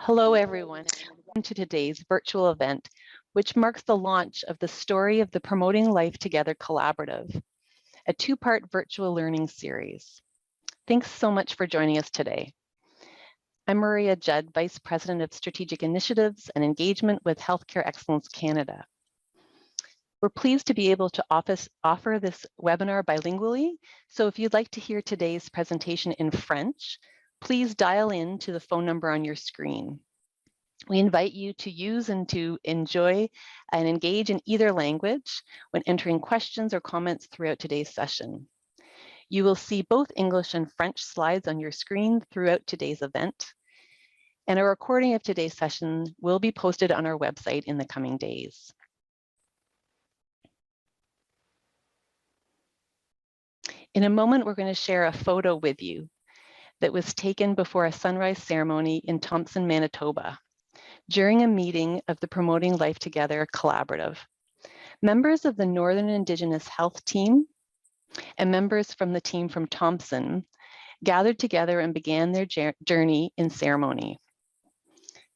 Hello, everyone, and welcome to today's virtual event, which marks the launch of the story of the Promoting Life Together Collaborative, a two-part virtual learning series. Thanks so much for joining us today. I'm Maria Judd, Vice President of Strategic Initiatives and Engagement with Healthcare Excellence Canada. We're pleased to be able to offer this webinar bilingually, so if you'd like to hear today's presentation in French, please dial in to the phone number on your screen. We invite you to use and to enjoy and engage in either language when entering questions or comments throughout today's session. You will see both English and French slides on your screen throughout today's event, and a recording of today's session will be posted on our website in the coming days. In a moment, we're going to share a photo with you that was taken before a sunrise ceremony in Thompson, Manitoba, during a meeting of the Promoting Life Together Collaborative. Members of the Northern Indigenous Health Team and members from the team from Thompson gathered together and began their journey in ceremony.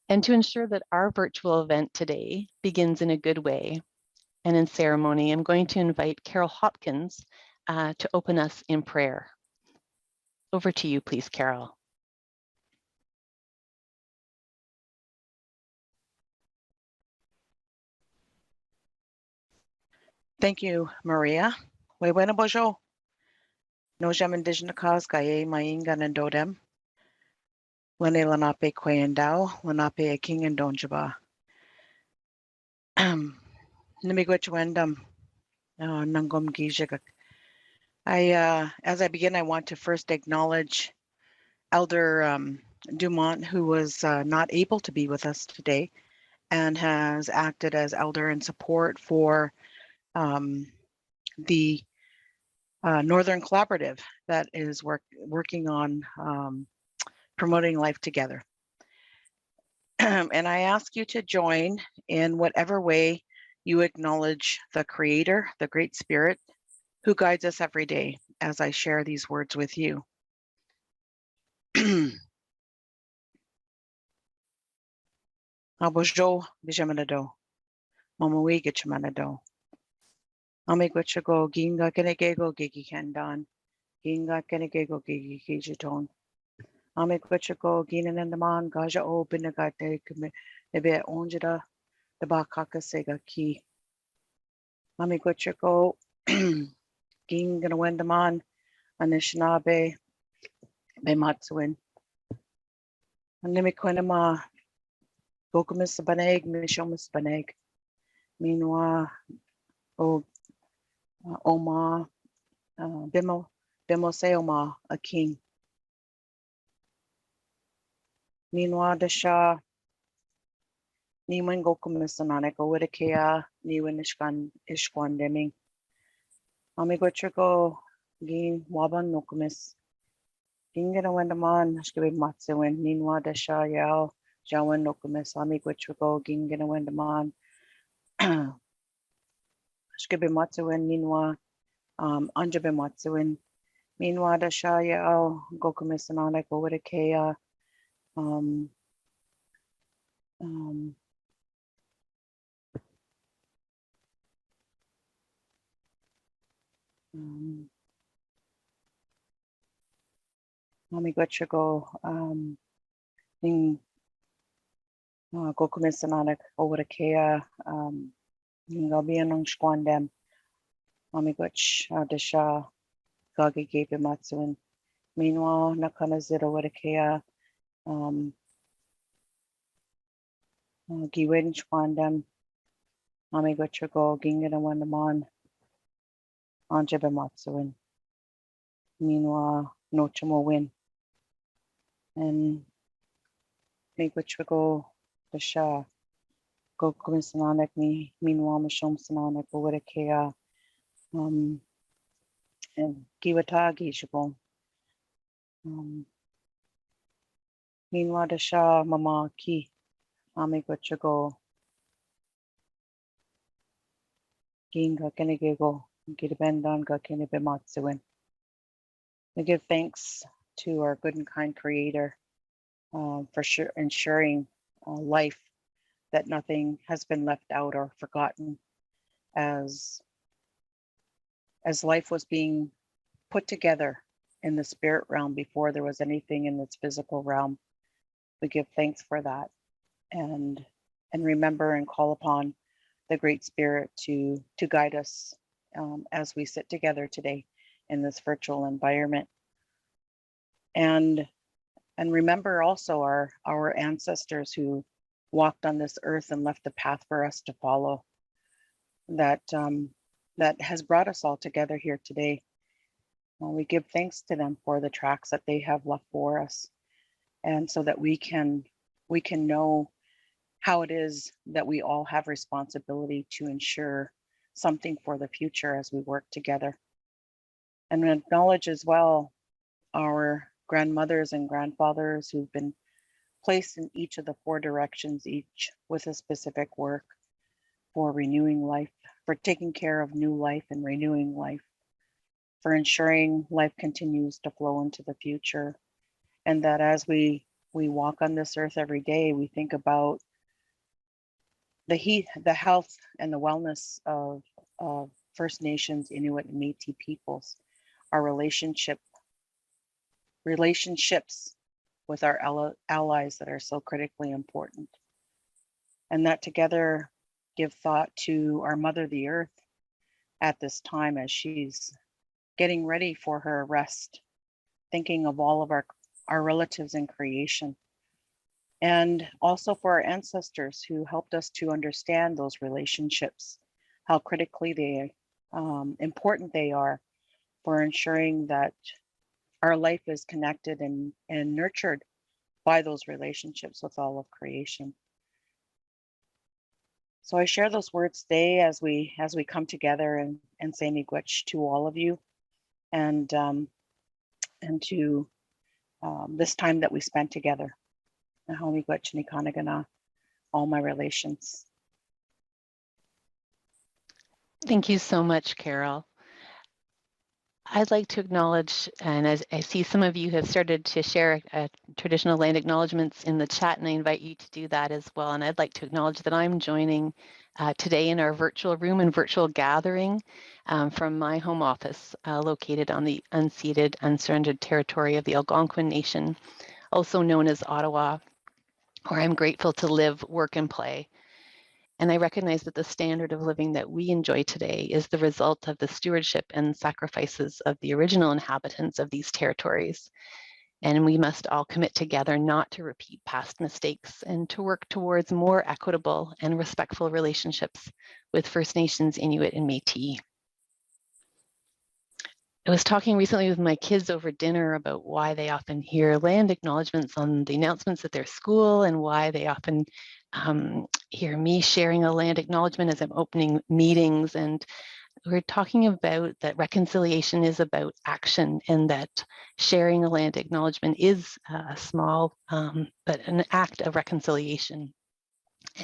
And to ensure that our virtual event today begins in a good way and in ceremony, I'm going to invite Carol Hopkins to open us in prayer. Over to you, please, Carol. Thank you, Maria. We wena bojo. No jam indigenous cause gaye mainga nandodem. Lene lanape kwayandao, lanape a king and donjaba. Nimigwachwendam, nangom gijagak. As I begin, I want to first acknowledge Elder Dumont, who was not able to be with us today and has acted as elder in support for the Northern Collaborative that is working on promoting life together. And I ask you to join in whatever way you acknowledge the Creator, the Great Spirit, who guides us every day as I share these words with you. Abojo bijamanado, mamawi gichamanado. Amigwachago ginga kenegego gigi kandan, ginga kenegego gigi kijiton. Amigwachago ginanandaman gaja o binagate ebe onjada the bakaka sega ki. Amigwachago ginganwendaman anishinabe bematsuin. Nimikwenama gokumis baneg mishomus baneg. Meanwhile, Oma Bimo Seoma a king. Meanwhile, the Shah Niwen Gokumisananeko Widakea Niwen Ishkwan Deming. Amigwatriko Gin Waban Nokumis. Gingana Wendaman Shkibi Matsuin. Meanwhile, the Shah Yao Jawan Nokumis. Amigwatriko Gingana Wendaman. Shkibi Matsuin. Meanwhile, Anjabe Matsuin. Meanwhile, the Shah Yao Gokumisananeko Widakea. Amigwachago in Gokumisananek over the Kea Ningabian Squandem Amigwach Desha Gagi gave Matsuin. Meanwhile, Nakana Zero over the Kea Giwin Squandem Amigwachago Gingana Wandaman Anjabe Matsuin. Meanwhile, no chamo win. And make which we go the Shah. Go Kumisananek me, meanwhile, Mishom Sananek over the Kea and Giwatagi Shabon. Meanwhile, the Shah Mama Ki. I make what you go. Ginga Kenegego, Gidabendan Gakenibe Matsuin. We give thanks to our good and kind Creator for ensuring life, that nothing has been left out or forgotten as life was being put together in the spirit realm before there was anything in its physical realm. We give thanks for that, and remember and call upon the Great Spirit to guide us as we sit together today in this virtual environment. And remember also our ancestors who walked on this earth and left a path for us to follow, that has brought us all together here today. Well, we give thanks to them for the tracks that they have left for us, and so that we can know how it is that we all have responsibility to ensure something for the future as we work together. And acknowledge as well our grandmothers and grandfathers who've been placed in each of the 4 directions, each with a specific work for renewing life, for taking care of new life and renewing life, for ensuring life continues to flow into the future. And that as we walk on this earth every day, we think about the health and the wellness of First Nations, Inuit, and Métis peoples, our relationships with our allies that are so critically important. And that together give thought to our Mother, the Earth, at this time as she's getting ready for her rest, thinking of all of our relatives in creation. And also for our ancestors who helped us to understand those relationships, how critically important they are for ensuring that our life is connected and nurtured by those relationships with all of creation. So I share those words today as we come together and say miigwech to all of you, and to this time that we spent together. All my relations. Thank you so much, Carol. I'd like to acknowledge, and as I see some of you have started to share traditional land acknowledgements in the chat, and I invite you to do that as well. And I'd like to acknowledge that I'm joining today in our virtual room and virtual gathering from my home office located on the unceded, unsurrendered territory of the Algonquin Nation, also known as Ottawa, where I'm grateful to live, work, and play. And I recognize that the standard of living that we enjoy today is the result of the stewardship and sacrifices of the original inhabitants of these territories. And we must all commit together not to repeat past mistakes and to work towards more equitable and respectful relationships with First Nations, Inuit, and Métis. I was talking recently with my kids over dinner about why they often hear land acknowledgements on the announcements at their school, and why they often hear me sharing a land acknowledgement as I'm opening meetings. And we're talking about that reconciliation is about action, and that sharing a land acknowledgement is a small but an act of reconciliation,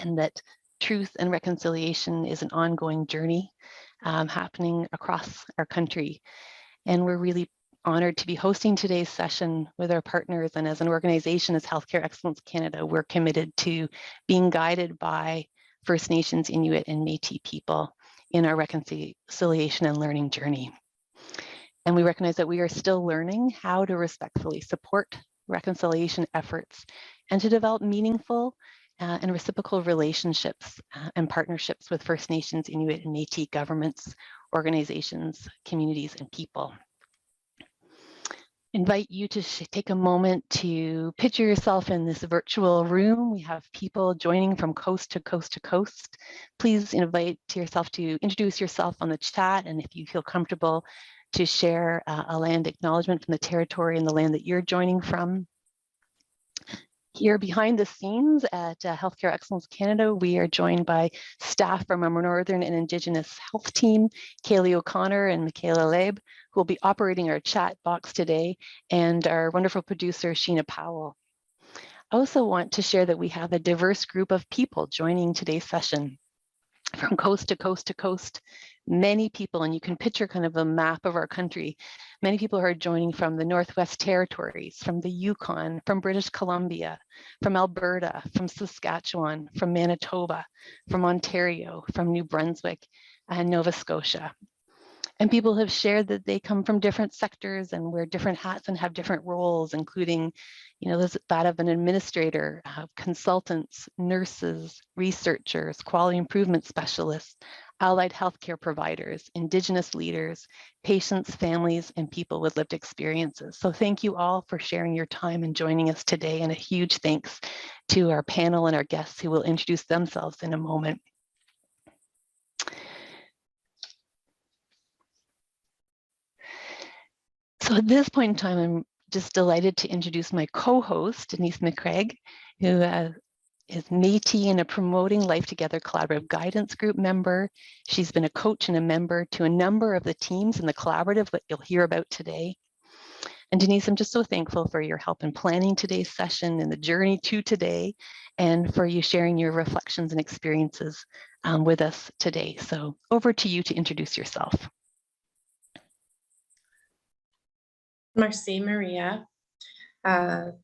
and that truth and reconciliation is an ongoing journey happening across our country. And we're really honored to be hosting today's session with our partners. And as an organization, as Healthcare Excellence Canada, we're committed to being guided by First Nations, Inuit, and Métis people in our reconciliation and learning journey. And we recognize that we are still learning how to respectfully support reconciliation efforts and to develop meaningful and reciprocal relationships and partnerships with First Nations, Inuit, and Métis governments, organizations, communities, and people. Invite you to take a moment to picture yourself in this virtual room. We have people joining from coast to coast to coast. Please invite yourself to introduce yourself on the chat, and if you feel comfortable, to share a land acknowledgement from the territory and the land that you're joining from. Here behind the scenes at Healthcare Excellence Canada, we are joined by staff from our Northern and Indigenous Health Team, Kaylee O'Connor and Michaela Leib, who will be operating our chat box today, and our wonderful producer, Sheena Powell. I also want to share that we have a diverse group of people joining today's session from coast to coast to coast, many people, and you can picture kind of a map of our country, many people who are joining from the Northwest Territories, from the Yukon, from British Columbia, from Alberta, from Saskatchewan, from Manitoba, from Ontario, from New Brunswick, and Nova Scotia. And people have shared that they come from different sectors and wear different hats and have different roles, including, that of an administrator, consultants, nurses, researchers, quality improvement specialists, allied healthcare providers, Indigenous leaders, patients, families, and people with lived experiences. So thank you all for sharing your time and joining us today. And a huge thanks to our panel and our guests who will introduce themselves in a moment. So at this point in time, I'm just delighted to introduce my co-host, Denise McCraig, who is Métis and a Promoting Life Together Collaborative Guidance Group member. She's been a coach and a member to a number of the teams in the collaborative that you'll hear about today. And Denise, I'm just so thankful for your help in planning today's session and the journey to today, and for you sharing your reflections and experiences with us today. So over to you to introduce yourself. Merci, Maria. Bun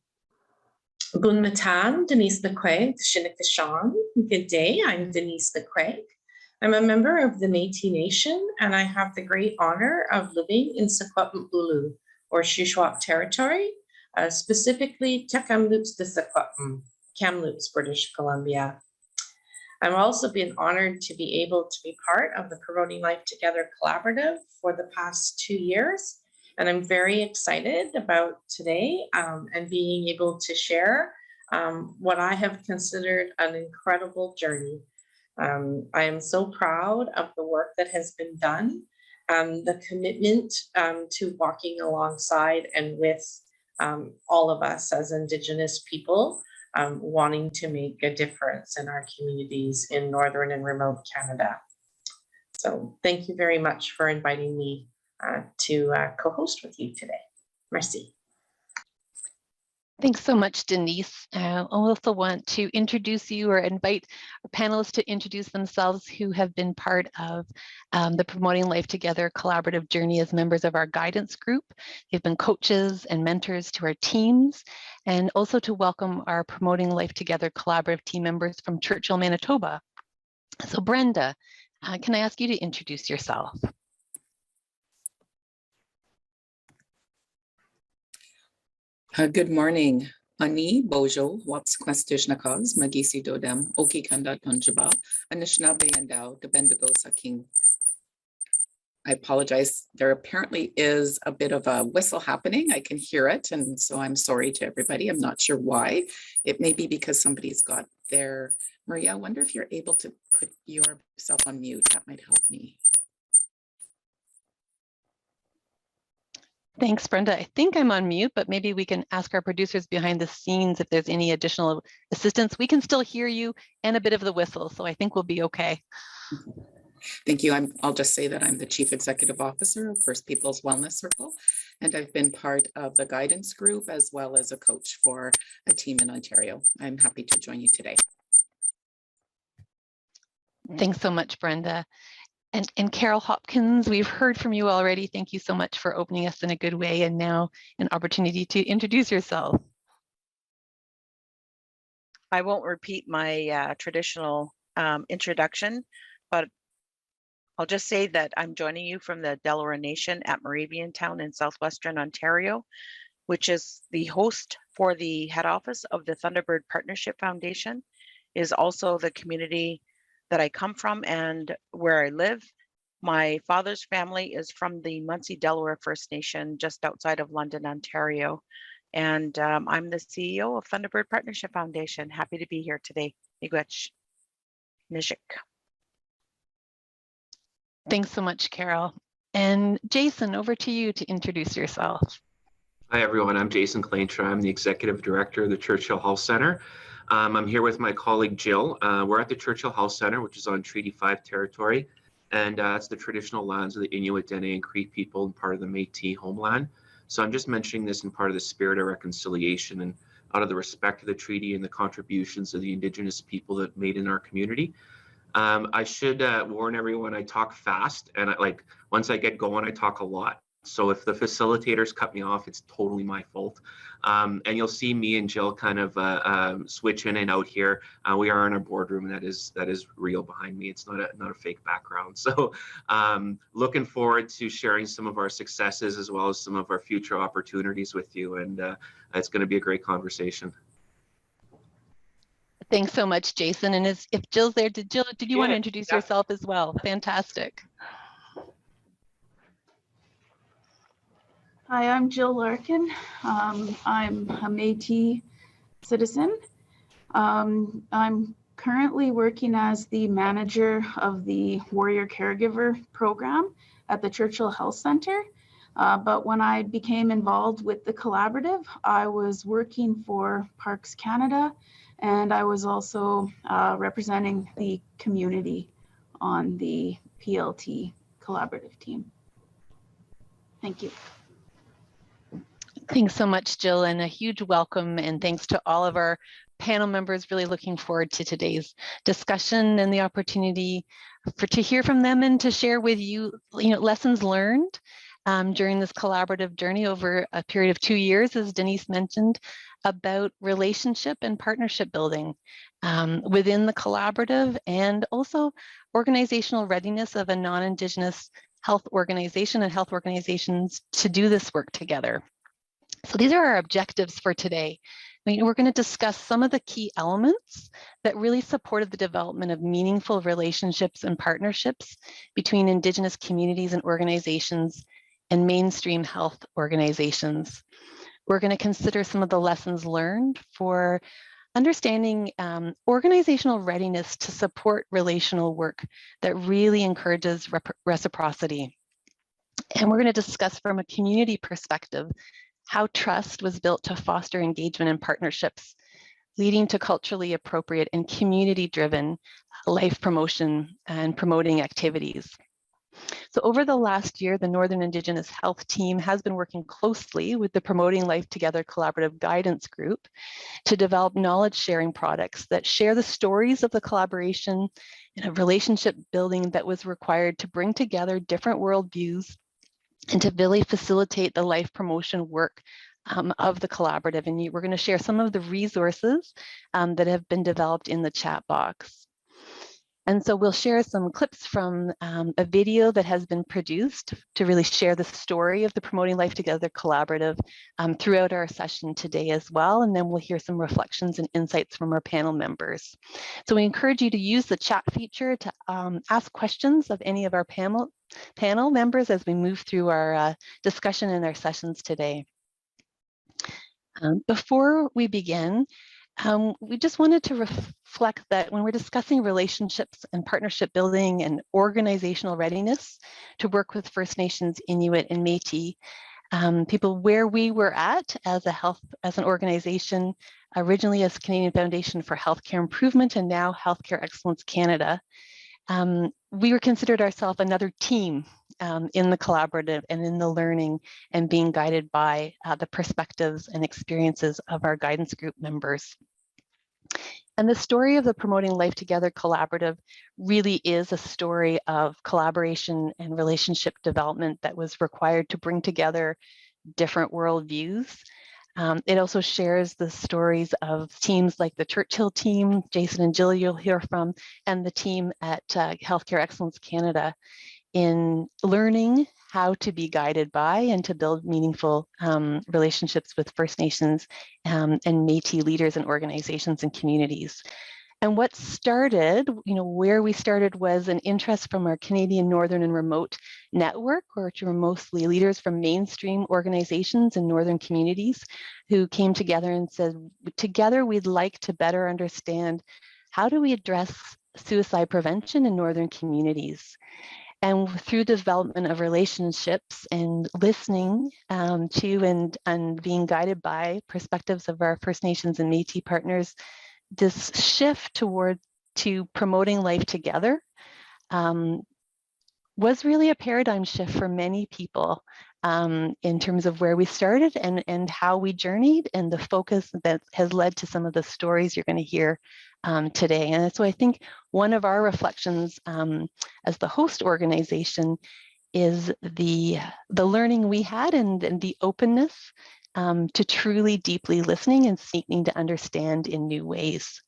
Matan, Denise McCraig, Shinnecock. Good day, I'm Denise McCraig. I'm a member of the Métis Nation, and I have the great honor of living in Secwepemc, or Shuswap territory, specifically Kamloops to Secwepemc, Kamloops, British Columbia. I've also been honored to be able to be part of the Promoting Life Together collaborative for the past 2 years. And I'm very excited about today and being able to share what I have considered an incredible journey. I am so proud of the work that has been done and the commitment to walking alongside and with all of us as Indigenous people wanting to make a difference in our communities in Northern and remote Canada. So thank you very much for inviting me to co-host with you today. Merci. Thanks so much, Denise. I also want to introduce you or invite our panelists to introduce themselves who have been part of the Promoting Life Together collaborative journey as members of our guidance group. They've been coaches and mentors to our teams, and also to welcome our Promoting Life Together collaborative team members from Churchill, Manitoba. So Brenda, can I ask you to introduce yourself? Good morning. Ani Bojo, Waps Kwestijnakaz, Magisi Dodem, Oki Kanda Tunjaba, Anishinaabe Yandao, Debendigo Saking. I apologize. There apparently is a bit of a whistle happening. I can hear it, and so I'm sorry to everybody. I'm not sure why. It may be because somebody's got their... Maria, I wonder if you're able to put yourself on mute. That might help me. Thanks, Brenda. I think I'm on mute, but maybe we can ask our producers behind the scenes if there's any additional assistance. We can still hear you and a bit of the whistle, so I think we'll be okay. Thank you. I'll just say that I'm the Chief Executive Officer of First Peoples Wellness Circle, and I've been part of the guidance group as well as a coach for a team in Ontario. I'm happy to join you today. Thanks so much, Brenda. And Carol Hopkins, we've heard from you already. Thank you so much for opening us in a good way, and now an opportunity to introduce yourself. I won't repeat my traditional introduction, but I'll just say that I'm joining you from the Delaware Nation at Moraviantown in southwestern Ontario, which is the host for the head office of the Thunderbird Partnership Foundation, is also the community that I come from and where I live. My father's family is from the Munsee Delaware First Nation just outside of London, Ontario. And I'm the CEO of Thunderbird Partnership Foundation. Happy to be here today. Miigwech. Nishik. Thanks so much, Carol. And Jason, over to you to introduce yourself. Hi, everyone. I'm Jason Claintra. I'm the Executive Director of the Churchill Health Center. I'm here with my colleague, Jill. We're at the Churchill Health Center, which is on Treaty 5 territory. And it's the traditional lands of the Inuit, Dene, and Cree people and part of the Métis homeland. So I'm just mentioning this in part of the spirit of reconciliation and out of the respect of the treaty and the contributions of the Indigenous people that made in our community. I should warn everyone, I talk fast, and once I get going, I talk a lot. So if the facilitators cut me off, it's totally my fault. And you'll see me and Jill kind of switch in and out here. We are in our boardroom, and that is real behind me. It's not a fake background. So looking forward to sharing some of our successes as well as some of our future opportunities with you. And it's going to be a great conversation. Thanks so much, Jason. And if Jill's there, did you want to introduce Yeah. yourself as well? Fantastic. Hi, I'm Jill Larkin. I'm a Métis citizen. I'm currently working as the manager of the Warrior Caregiver program at the Churchill Health Center. But when I became involved with the collaborative, I was working for Parks Canada, and I was also representing the community on the PLT collaborative team. Thank you. Thanks so much, Jill, and a huge welcome and thanks to all of our panel members. Really looking forward to today's discussion and the opportunity to hear from them and to share with you, lessons learned during this collaborative journey over a period of 2 years, as Denise mentioned, about relationship and partnership building within the collaborative, and also organizational readiness of a non-Indigenous health organization and health organizations to do this work together. So these are our objectives for today. We're going to discuss some of the key elements that really supported the development of meaningful relationships and partnerships between Indigenous communities and organizations and mainstream health organizations. We're going to consider some of the lessons learned for understanding organizational readiness to support relational work that really encourages reciprocity. And we're going to discuss from a community perspective how trust was built to foster engagement and partnerships, leading to culturally appropriate and community-driven life promotion and promoting activities. So over the last year, the Northern Indigenous Health Team has been working closely with the Promoting Life Together Collaborative Guidance Group to develop knowledge sharing products that share the stories of the collaboration and a relationship building that was required to bring together different worldviews and to really facilitate the life promotion work of the collaborative. And we're going to share some of the resources that have been developed in the chat box. And so we'll share some clips from a video that has been produced to really share the story of the Promoting Life Together Collaborative throughout our session today as well. And then we'll hear some reflections and insights from our panel members. So we encourage you to use the chat feature to ask questions of any of our panel members as we move through our discussion and our sessions today. Before we begin, we just wanted to reflect that when we're discussing relationships and partnership building and organizational readiness to work with First Nations, Inuit, and Métis people, where we were at as an organization, originally as Canadian Foundation for Healthcare Improvement and now Healthcare Excellence Canada, we were considered ourselves another team in the collaborative and in the learning and being guided by the perspectives and experiences of our guidance group members. And the story of the Promoting Life Together Collaborative really is a story of collaboration and relationship development that was required to bring together different worldviews. It also shares the stories of teams like the Churchill team, Jason and Jill you'll hear from, and the team at Healthcare Excellence Canada in learning how to be guided by and to build meaningful relationships with First Nations and Métis leaders and organizations and communities. And what started, where we started was an interest from our Canadian Northern and Remote Network, which were mostly leaders from mainstream organizations and Northern communities who came together and said, together we'd like to better understand how do we address suicide prevention in Northern communities. And through development of relationships and listening to and being guided by perspectives of our First Nations and Métis partners, this shift to promoting life together was really a paradigm shift for many people in terms of where we started and how we journeyed and the focus that has led to some of the stories you're going to hear today. And so I think one of our reflections as the host organization is the learning we had and the openness to truly deeply listening and seeking to understand in new ways.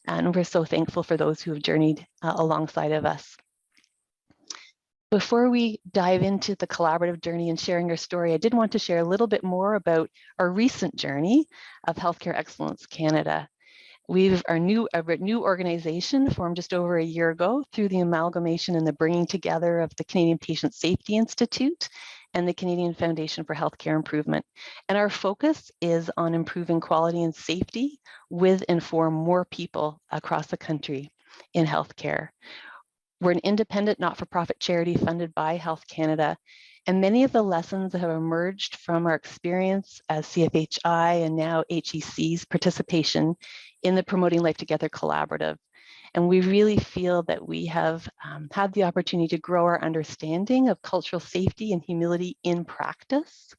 And we're so thankful for those who have journeyed alongside of us. Before we dive into the collaborative journey and sharing our story, I did want to share a little bit more about our recent journey of Healthcare Excellence Canada. We've a new organization formed just over a year ago through the amalgamation and the bringing together of the Canadian Patient Safety Institute and the Canadian Foundation for Healthcare Improvement. And our focus is on improving quality and safety with and for more people across the country in healthcare. We're an independent, not-for-profit charity funded by Health Canada, and many of the lessons that have emerged from our experience as CFHI and now HEC's participation in the Promoting Life Together collaborative. And we really feel that we have had the opportunity to grow our understanding of cultural safety and humility in practice,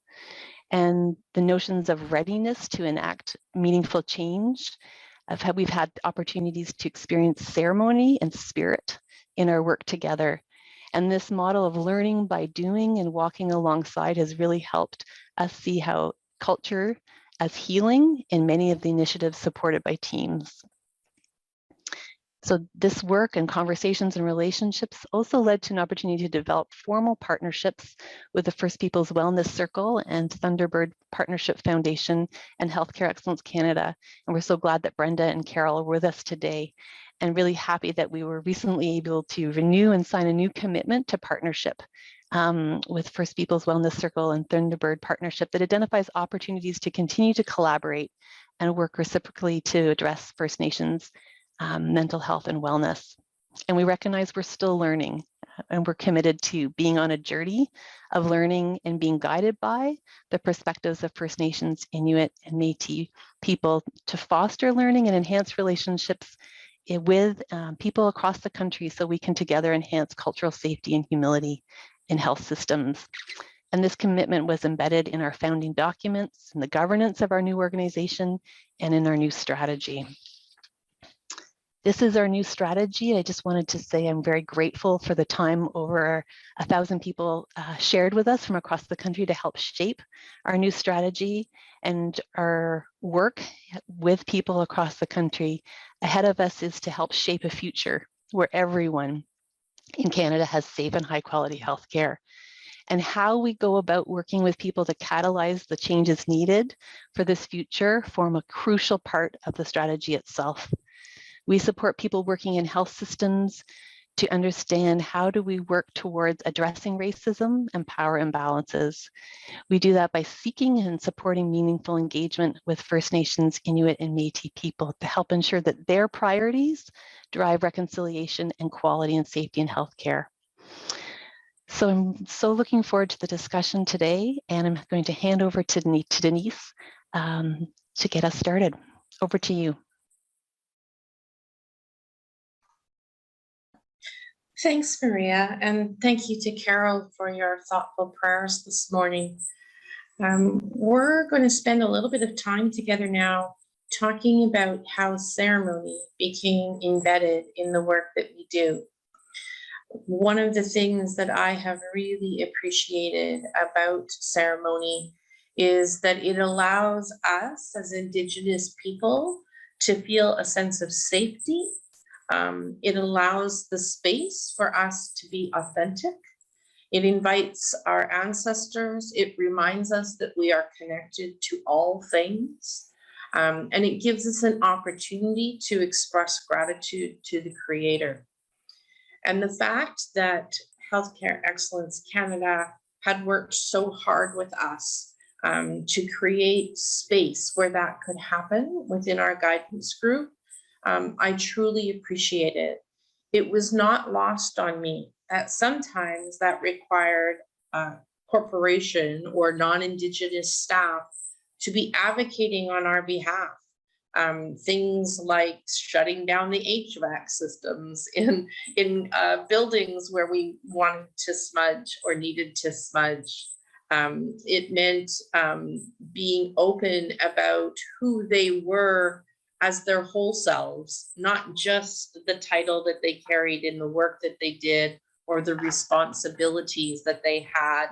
and the notions of readiness to enact meaningful change. We've had opportunities to experience ceremony and spirit in our work together. And this model of learning by doing and walking alongside has really helped us see how culture as healing in many of the initiatives supported by teams. So this work and conversations and relationships also led to an opportunity to develop formal partnerships with the First Peoples Wellness Circle and Thunderbird Partnership Foundation and Healthcare Excellence Canada. And we're so glad that Brenda and Carol are with us today, and really happy that we were recently able to renew and sign a new commitment to partnership with First Peoples Wellness Circle and Thunderbird Partnership that identifies opportunities to continue to collaborate and work reciprocally to address First Nations mental health and wellness. And we recognize we're still learning, and we're committed to being on a journey of learning and being guided by the perspectives of First Nations, Inuit, and Métis people to foster learning and enhance relationships with people across the country so we can together enhance cultural safety and humility in health systems. And this commitment was embedded in our founding documents, in the governance of our new organization, and in our new strategy. This is our new strategy. I just wanted to say I'm very grateful for the time over 1,000 people shared with us from across the country to help shape our new strategy, and our work with people across the country ahead of us is to help shape a future where everyone in Canada has safe and high quality healthcare. And how we go about working with people to catalyze the changes needed for this future form a crucial part of the strategy itself. We support people working in health systems to understand how do we work towards addressing racism and power imbalances. We do that by seeking and supporting meaningful engagement with First Nations, Inuit, and Métis people to help ensure that their priorities drive reconciliation and quality and safety in healthcare. So I'm so looking forward to the discussion today, and I'm going to hand over to Denise to get us started. Over to you. Thanks, Maria, and thank you to Carol for your thoughtful prayers this morning. We're going to spend a little bit of time together now talking about how ceremony became embedded in the work that we do. One of the things that I have really appreciated about ceremony is that it allows us as Indigenous people to feel a sense of safety. It allows the space for us to be authentic. It invites our ancestors. It reminds us that we are connected to all things. And it gives us an opportunity to express gratitude to the Creator. And the fact that Healthcare Excellence Canada had worked so hard with us to create space where that could happen within our guidance group, I truly appreciate it. It was not lost on me that sometimes that required a corporation or non-Indigenous staff to be advocating on our behalf. Things like shutting down the HVAC systems in buildings where we wanted to smudge or needed to smudge. It meant being open about who they were as their whole selves, not just the title that they carried in the work that they did or the responsibilities that they had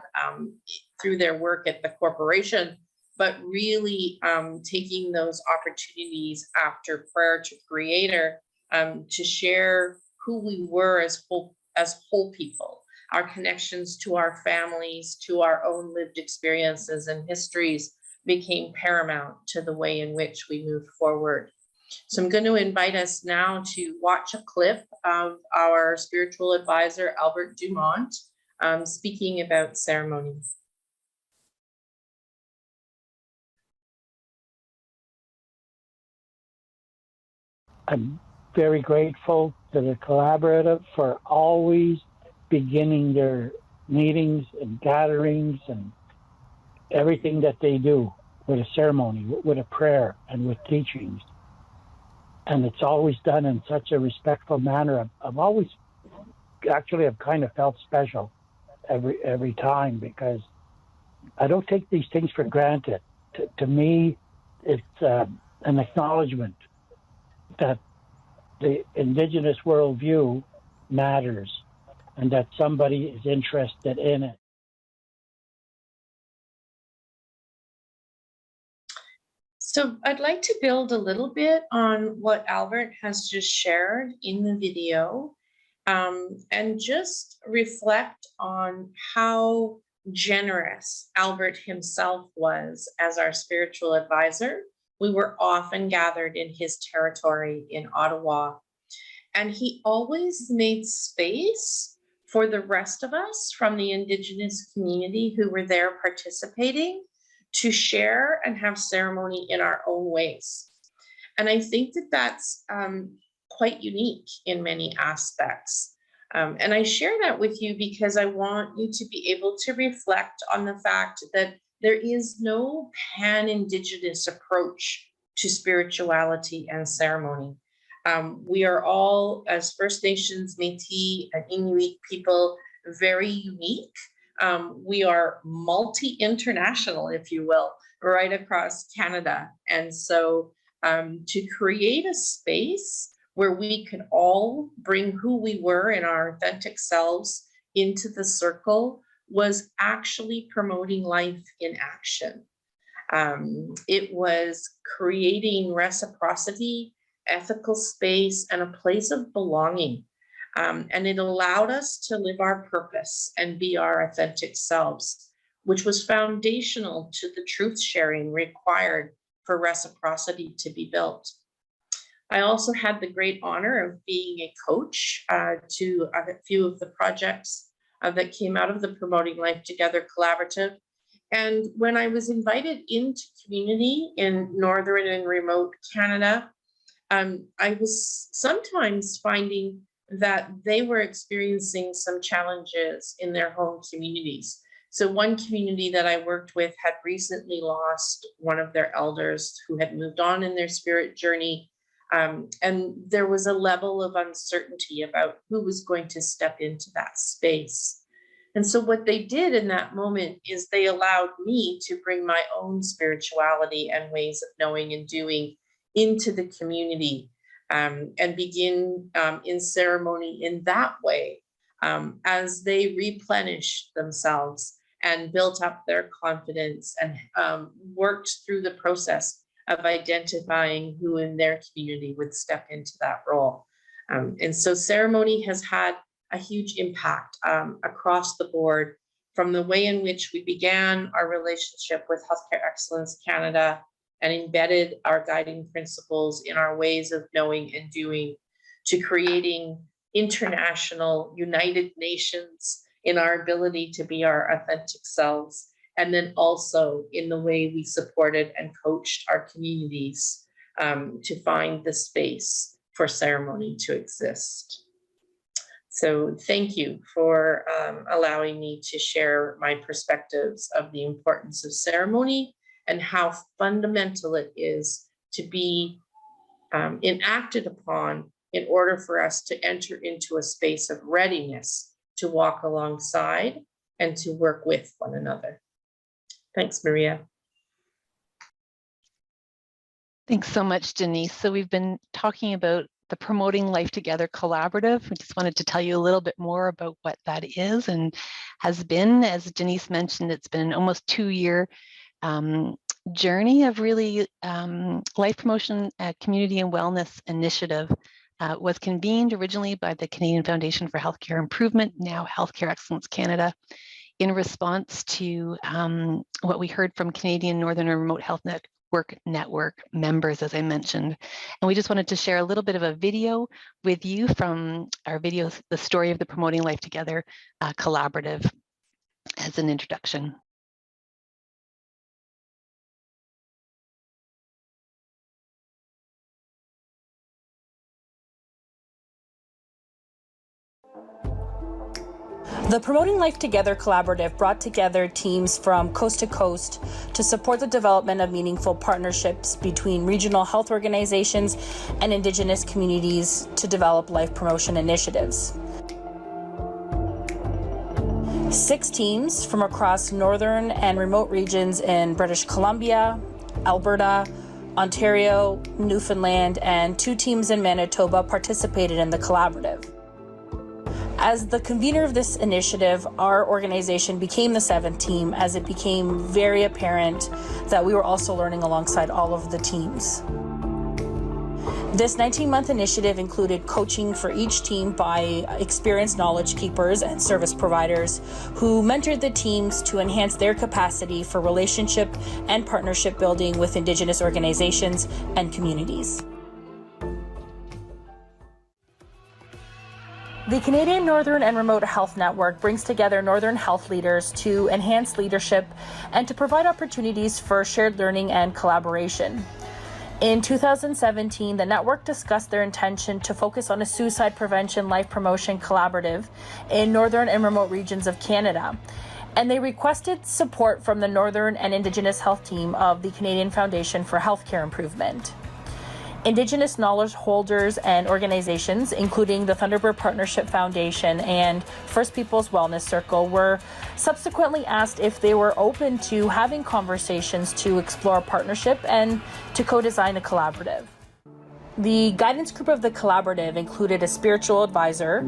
through their work at the corporation, but really taking those opportunities after prayer to Creator to share who we were as whole people, our connections to our families, to our own lived experiences and histories became paramount to the way in which we move forward. So I'm going to invite us now to watch a clip of our spiritual advisor, Albert Dumont, speaking about ceremony. I'm very grateful to the collaborative for always beginning their meetings and gatherings and everything that they do with a ceremony, with a prayer and with teachings. And it's always done in such a respectful manner. I've always I've kind of felt special every time, because I don't take these things for granted. To me, it's an acknowledgement that the Indigenous worldview matters and that somebody is interested in it. So I'd like to build a little bit on what Albert has just shared in the video, and just reflect on how generous Albert himself was as our spiritual advisor. We were often gathered in his territory in Ottawa, and he always made space for the rest of us from the Indigenous community who were there participating to share and have ceremony in our own ways. And I think that that's quite unique in many aspects. And I share that with you because I want you to be able to reflect on the fact that there is no pan-Indigenous approach to spirituality and ceremony. We are all, as First Nations, Métis, and Inuit people, very unique. We are multi-international, if you will, right across Canada. And so to create a space where we can all bring who we were in our authentic selves into the circle was actually promoting life in action. It was creating reciprocity, ethical space, and a place of belonging. And it allowed us to live our purpose and be our authentic selves, which was foundational to the truth sharing required for reciprocity to be built. I also had the great honor of being a coach to a few of the projects that came out of the Promoting Life Together Collaborative. And when I was invited into community in northern and remote Canada, I was sometimes finding that they were experiencing some challenges in their home communities. So one community that I worked with had recently lost one of their elders who had moved on in their spirit journey. And there was a level of uncertainty about who was going to step into that space. And so what they did in that moment is they allowed me to bring my own spirituality and ways of knowing and doing into the community, and begin in ceremony in that way, as they replenished themselves and built up their confidence and worked through the process of identifying who in their community would step into that role. And so ceremony has had a huge impact across the board, from the way in which we began our relationship with Healthcare Excellence Canada and embedded our guiding principles in our ways of knowing and doing, to creating international United Nations in our ability to be our authentic selves, and then also in the way we supported and coached our communities to find the space for ceremony to exist. So thank you for allowing me to share my perspectives of the importance of ceremony and how fundamental it is to be enacted upon in order for us to enter into a space of readiness to walk alongside and to work with one another. Thanks, Maria. Thanks so much, Denise. So we've been talking about the Promoting Life Together Collaborative. We just wanted to tell you a little bit more about what that is and has been. As Denise mentioned, it's been an almost 2-year journey of really life promotion, community and wellness initiative. Was convened originally by the Canadian Foundation for Healthcare Improvement, now Healthcare Excellence Canada, in response to what we heard from Canadian Northern and Remote Health Network members, as I mentioned. And we just wanted to share a little bit of a video with you from our video, The Story of the Promoting Life Together Collaborative, as an introduction. The Promoting Life Together Collaborative brought together teams from coast to coast to support the development of meaningful partnerships between regional health organizations and Indigenous communities to develop life promotion initiatives. 6 teams from across northern and remote regions in British Columbia, Alberta, Ontario, Newfoundland, and 2 teams in Manitoba participated in the collaborative. As the convener of this initiative, our organization became the 7th team, as it became very apparent that we were also learning alongside all of the teams. This 19-month initiative included coaching for each team by experienced knowledge keepers and service providers who mentored the teams to enhance their capacity for relationship and partnership building with Indigenous organizations and communities. The Canadian Northern and Remote Health Network brings together Northern health leaders to enhance leadership and to provide opportunities for shared learning and collaboration. In 2017, the network discussed their intention to focus on a suicide prevention life promotion collaborative in Northern and remote regions of Canada, and they requested support from the Northern and Indigenous Health Team of the Canadian Foundation for Healthcare Improvement. Indigenous knowledge holders and organizations, including the Thunderbird Partnership Foundation and First Peoples Wellness Circle, were subsequently asked if they were open to having conversations to explore a partnership and to co-design a collaborative. The guidance group of the collaborative included a spiritual advisor,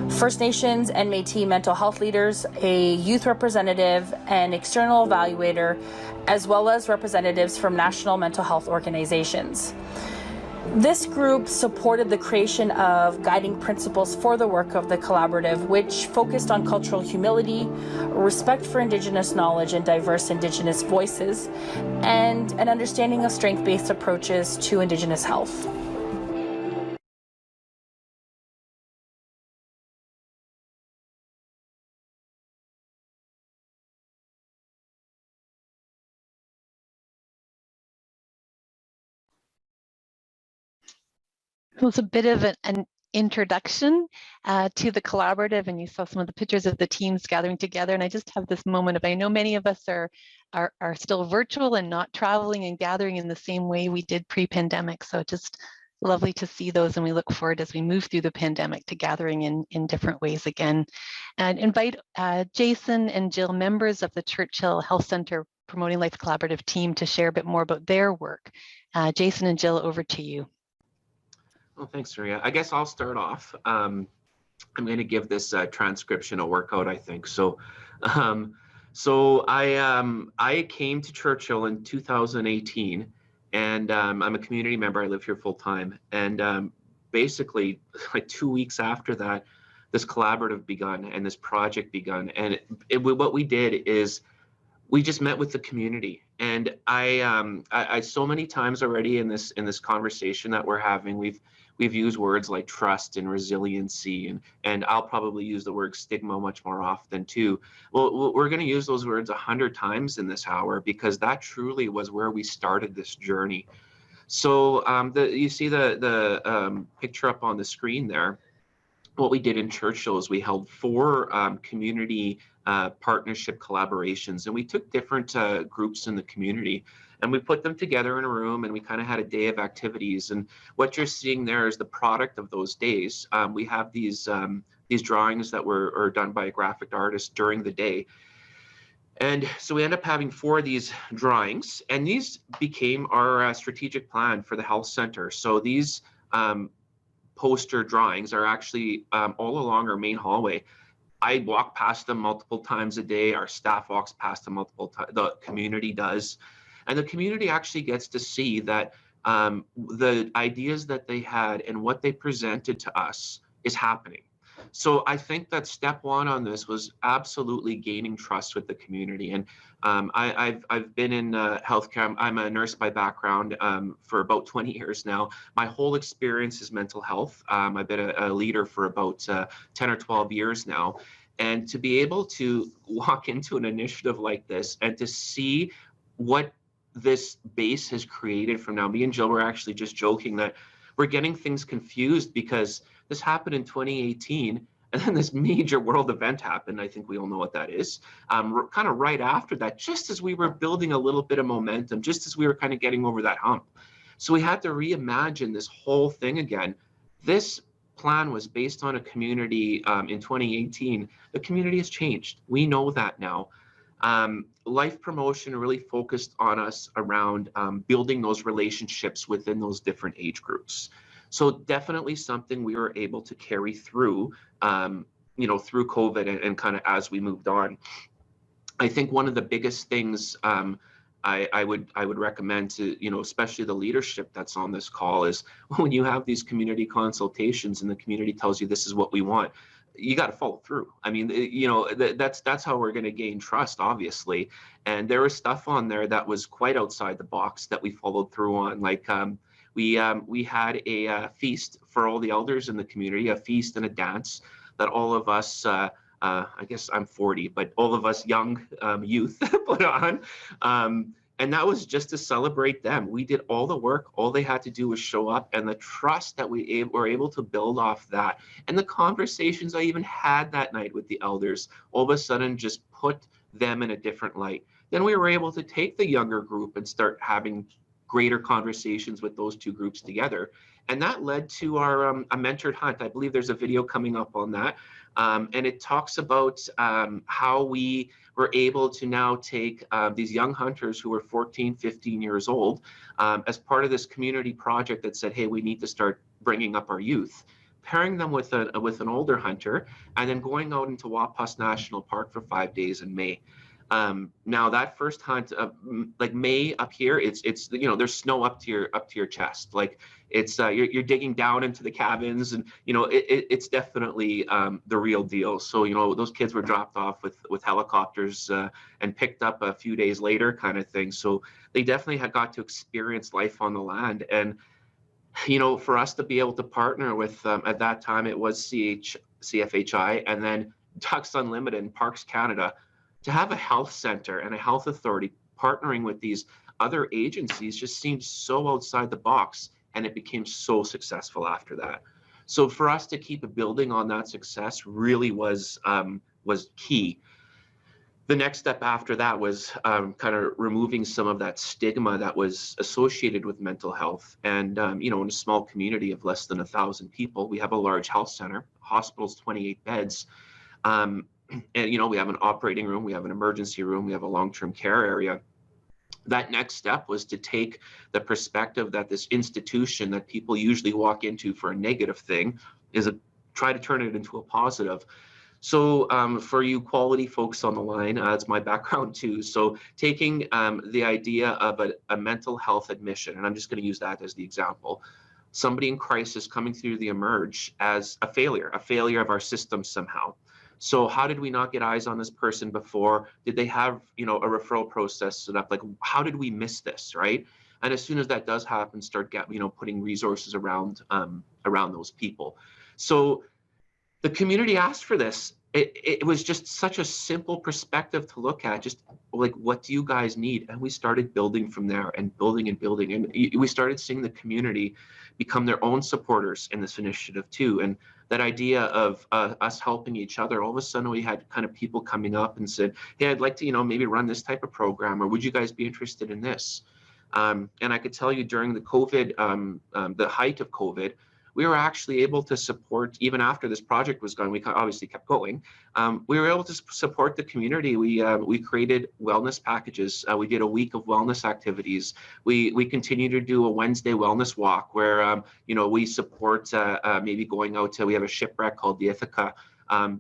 First Nations and Métis mental health leaders, a youth representative, an external evaluator, as well as representatives from national mental health organizations. This group supported the creation of guiding principles for the work of the collaborative, which focused on cultural humility, respect for Indigenous knowledge and diverse Indigenous voices, and an understanding of strength-based approaches to Indigenous health. It was a bit of an introduction to the collaborative, and you saw some of the pictures of the teams gathering together. And I just have this moment of, I know many of us are still virtual and not traveling and gathering in the same way we did pre-pandemic. So just lovely to see those, and we look forward as we move through the pandemic to gathering in different ways again. And invite Jason and Jill, members of the Churchill Health Centre Promoting Life Collaborative team, to share a bit more about their work. Jason and Jill, over to you. Well, thanks, Maria. I guess I'll start off. I'm going to give this transcription a workout, I think. So I came to Churchill in 2018, and I'm a community member. I live here full time. And basically, like 2 weeks after that, this collaborative begun and this project begun. And what we did is we just met with the community. And I so many times already in this conversation that we're having, we've used words like trust and resiliency, and I'll probably use the word stigma much more often too. Well, we're going to use those words 100 times in this hour, because that truly was where we started this journey. So you see the picture up on the screen there. What we did in Churchill is we held 4 community partnership collaborations, and we took different groups in the community and we put them together in a room, and we kind of had a day of activities. And what you're seeing there is the product of those days. We have these drawings that were done by a graphic artist during the day. And so we end up having 4 of these drawings, and these became our strategic plan for the health center. So these poster drawings are actually all along our main hallway. I walk past them multiple times a day. Our staff walks past them multiple times. The community does. And the community actually gets to see that the ideas that they had and what they presented to us is happening. So I think that step 1 on this was absolutely gaining trust with the community. And I've been in healthcare. I'm a nurse by background for about 20 years now. My whole experience is mental health. I've been a leader for about 10 or 12 years now. And to be able to walk into an initiative like this and to see what this base has created from now, me and Jill were actually just joking that we're getting things confused because this happened in 2018, and then this major world event happened. I think we all know what that is. Kind of right after that, just as we were building a little bit of momentum, just as we were kind of getting over that hump. So we had to reimagine this whole thing again. This plan was based on a community in 2018. The community has changed. We know that now. Life promotion really focused on us around building those relationships within those different age groups. So definitely something we were able to carry through, through COVID and kind of as we moved on. I think one of the biggest things I would recommend to, especially the leadership that's on this call is when you have these community consultations and the community tells you this is what we want, you got to follow through. I mean, that's how we're going to gain trust, obviously. And there was stuff on there that was quite outside the box that we followed through on. Like we had a feast for all the elders in the community, a feast and a dance that all of us, I guess I'm 40, but all of us young youth put on. And that was just to celebrate them. We did all the work. All they had to do was show up, and the trust that we were able to build off that, and the conversations I even had that night with the elders, all of a sudden just put them in a different light. Then we were able to take the younger group and start having greater conversations with those 2 groups together. And that led to our a mentored hunt. I believe there's a video coming up on that. And it talks about how we were able to now take these young hunters who were 14, 15 years old as part of this community project that said, hey, we need to start bringing up our youth, pairing them with an older hunter, and then going out into Wapas National Park for 5 days in May. Now that first hunt, like May up here, it's there's snow up to your chest. Like it's you're digging down into the cabins, and it's definitely the real deal. So those kids were dropped off with helicopters and picked up a few days later, kind of thing. So they definitely had got to experience life on the land. And for us to be able to partner with at that time it was CFHI and then Ducks Unlimited and Parks Canada, to have a health center and a health authority partnering with these other agencies just seemed so outside the box, and it became so successful after that. So for us to keep building on that success really was key. The next step after that was kind of removing some of that stigma that was associated with mental health. And in a small community of less than 1,000 people, we have a large health center, hospital's 28 beds. And we have an operating room, we have an emergency room, we have a long-term care area. That next step was to take the perspective that this institution that people usually walk into for a negative thing try to turn it into a positive. So for you quality folks on the line, it's my background too. So taking the idea of a mental health admission, and I'm just going to use that as the example. Somebody in crisis coming through the emerge as a failure of our system somehow. So how did we not get eyes on this person before? Did they have, a referral process set up? Like, how did we miss this, right? And as soon as that does happen, start putting resources around those people. So the community asked for this. It was just such a simple perspective to look at, just like, what do you guys need? And we started building from there and building and building. And we started seeing the community become their own supporters in this initiative too. And that idea of us helping each other, all of a sudden we had kind of people coming up and said, hey, I'd like to, maybe run this type of program, or would you guys be interested in this? And I could tell you during the COVID, the height of COVID, we were actually able to support, even after this project was gone, we obviously kept going. We were able to support the community. We created wellness packages. We did a week of wellness activities. We continue to do a Wednesday wellness walk where, we support maybe going out to, we have a shipwreck called the Ithaca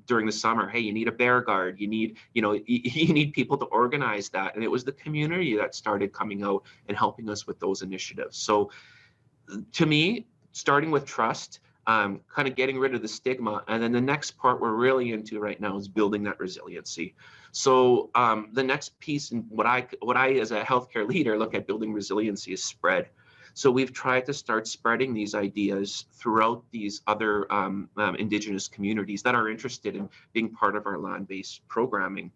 during the summer. Hey, you need a bear guard. You need, you need people to organize that. And it was the community that started coming out and helping us with those initiatives. So to me, starting with trust, kind of getting rid of the stigma. And then the next part we're really into right now is building that resiliency. So the next piece, and what I as a healthcare leader look at building resiliency is spread. So we've tried to start spreading these ideas throughout these other Indigenous communities that are interested in being part of our land-based programming.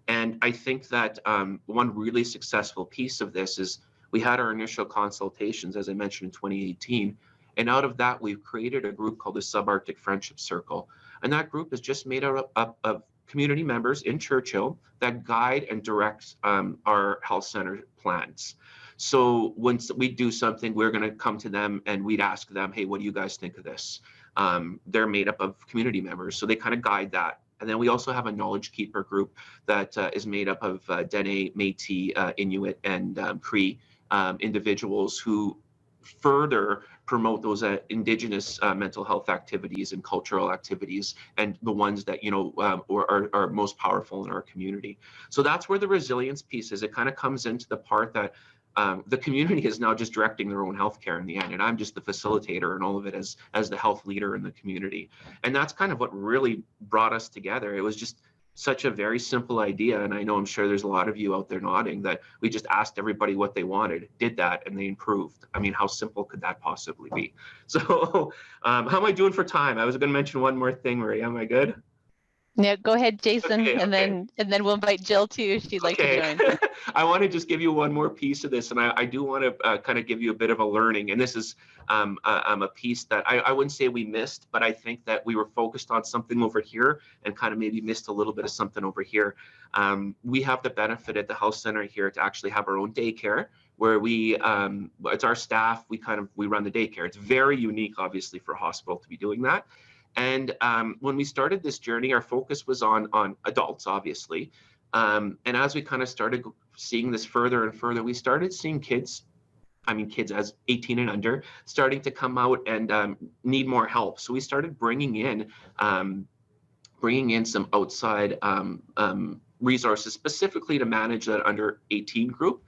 And I think that one really successful piece of this is we had our initial consultations, as I mentioned, in 2018. And out of that, we've created a group called the Subarctic Friendship Circle. And that group is just made up of community members in Churchill that guide and direct our health center plans. So once we do something, we're going to come to them and we'd ask them, hey, what do you guys think of this? They're made up of community members, so they kind of guide that. And then we also have a knowledge keeper group that is made up of Dene, Métis, Inuit, and Cree individuals who further promote those Indigenous mental health activities and cultural activities, and the ones that are most powerful in our community. So that's where the resilience piece is. It kind of comes into the part that the community is now just directing their own healthcare in the end, and I'm just the facilitator and all of it as the health leader in the community. And that's kind of what really brought us together. It was just such a very simple idea, and I'm sure there's a lot of you out there nodding that we just asked everybody what they wanted, did that, and they improved. I mean, how simple could that possibly be? So how am I doing for time? I was going to mention one more thing, Marie. Am I good? Yeah, go ahead, Jason, Okay, and then we'll invite Jill too if she'd like to join. I want to just give you one more piece of this, and I do want to kind of give you a bit of a learning. And this is a piece that I wouldn't say we missed, but I think that we were focused on something over here and kind of maybe missed a little bit of something over here. We have the benefit at the health center here to actually have our own daycare, where it's our staff. We run the daycare. It's very unique, obviously, for a hospital to be doing that. And when we started this journey, our focus was on adults, obviously. And as we kind of started seeing this further and further, we started seeing kids as 18 and under, starting to come out and need more help. So we started bringing in some outside resources specifically to manage that under 18 group.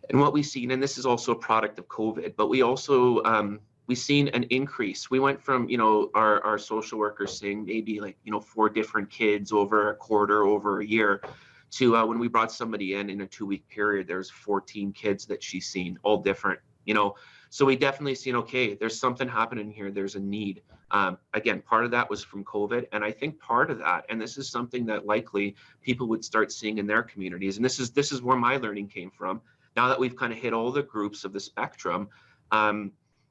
And what we've seen, and this is also a product of COVID, but we also we've seen an increase. We went from, our social workers saying maybe 4 different kids over a quarter, over a year, to when we brought somebody in a 2-week period, there's 14 kids that she's seen, all different, So we definitely seen, okay, there's something happening here. There's a need. Again, part of that was from COVID. And I think part of that, and this is something that likely people would start seeing in their communities. And this is where my learning came from. Now that we've kind of hit all the groups of the spectrum,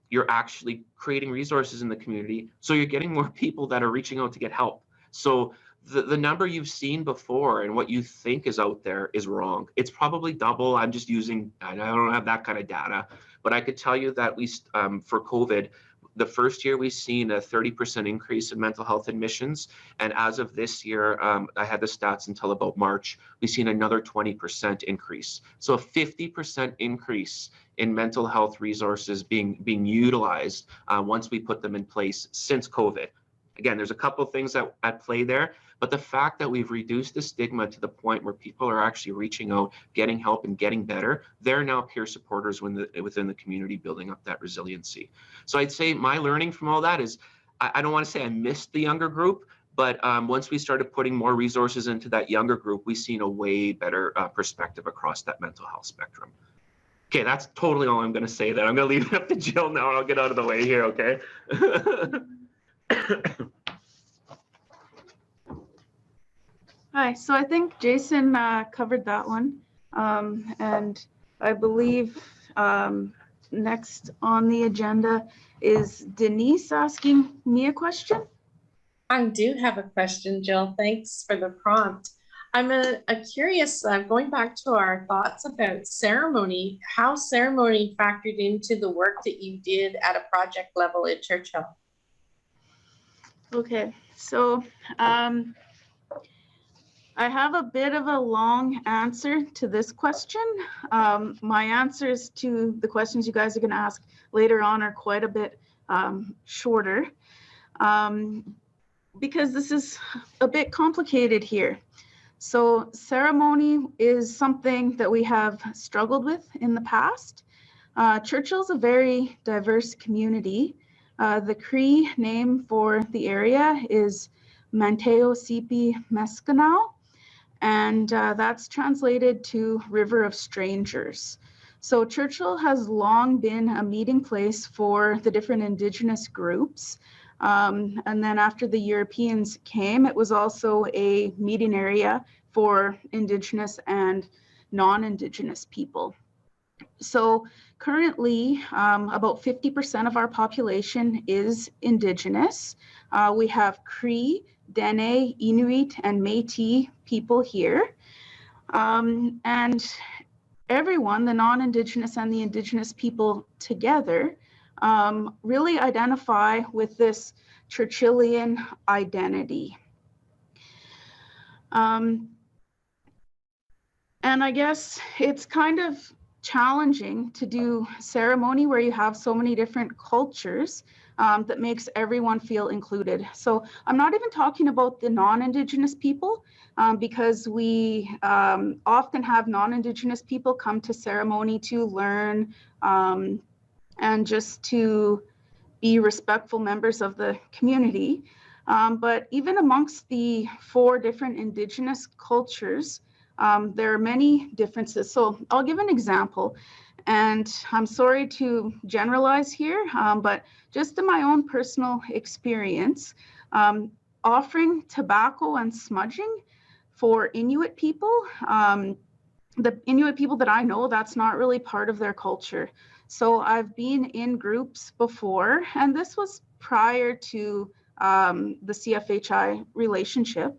you're actually creating resources in the community. So you're getting more people that are reaching out to get help. So the number you've seen before and what you think is out there is wrong. It's probably double. I'm just using, I don't have that kind of data, but I could tell you that we, for COVID, the first year we've seen a 30% increase in mental health admissions. And as of this year, I had the stats until about March, we've seen another 20% increase. So a 50% increase in mental health resources being utilized once we put them in place since COVID. Again, there's a couple of things at play there, but the fact that we've reduced the stigma to the point where people are actually reaching out, getting help and getting better, they're now peer supporters within the community, building up that resiliency. So I'd say my learning from all that is, I don't want to say I missed the younger group, but once we started putting more resources into that younger group, we've seen a way better perspective across that mental health spectrum. Okay, that's totally all I'm going to say. That I'm going to leave it up to Jill now. I'll get out of the way here, okay? Hi, so I think Jason covered that one. And I believe next on the agenda is Denise asking me a question. I do have a question, Jill. Thanks for the prompt. I'm a curious, going back to our thoughts about ceremony, how ceremony factored into the work that you did at a project level at Churchill. Okay, so I have a bit of a long answer to this question. My answers to the questions you guys are going to ask later on are quite a bit shorter because this is a bit complicated here. So ceremony is something that we have struggled with in the past. Churchill's a very diverse community. The Cree name for the area is Manteo Sipi Mescanao, and that's translated to River of Strangers. So Churchill has long been a meeting place for the different Indigenous groups. And then after the Europeans came, it was also a meeting area for Indigenous and non-Indigenous people. So currently, about 50% of our population is Indigenous. We have Cree, Dene, Inuit, and Métis people here. And everyone, the non-Indigenous and the Indigenous people together, really identify with this Churchillian identity. And I guess it's kind of challenging to do ceremony where you have so many different cultures that makes everyone feel included. So I'm not even talking about the non-Indigenous people because we often have non-Indigenous people come to ceremony to learn and just to be respectful members of the community. But even amongst the 4 different Indigenous cultures, there are many differences. So I'll give an example, and I'm sorry to generalize here, but just in my own personal experience, offering tobacco and smudging for Inuit people, the Inuit people that I know, that's not really part of their culture. So I've been in groups before, and this was prior to the CFHI relationship,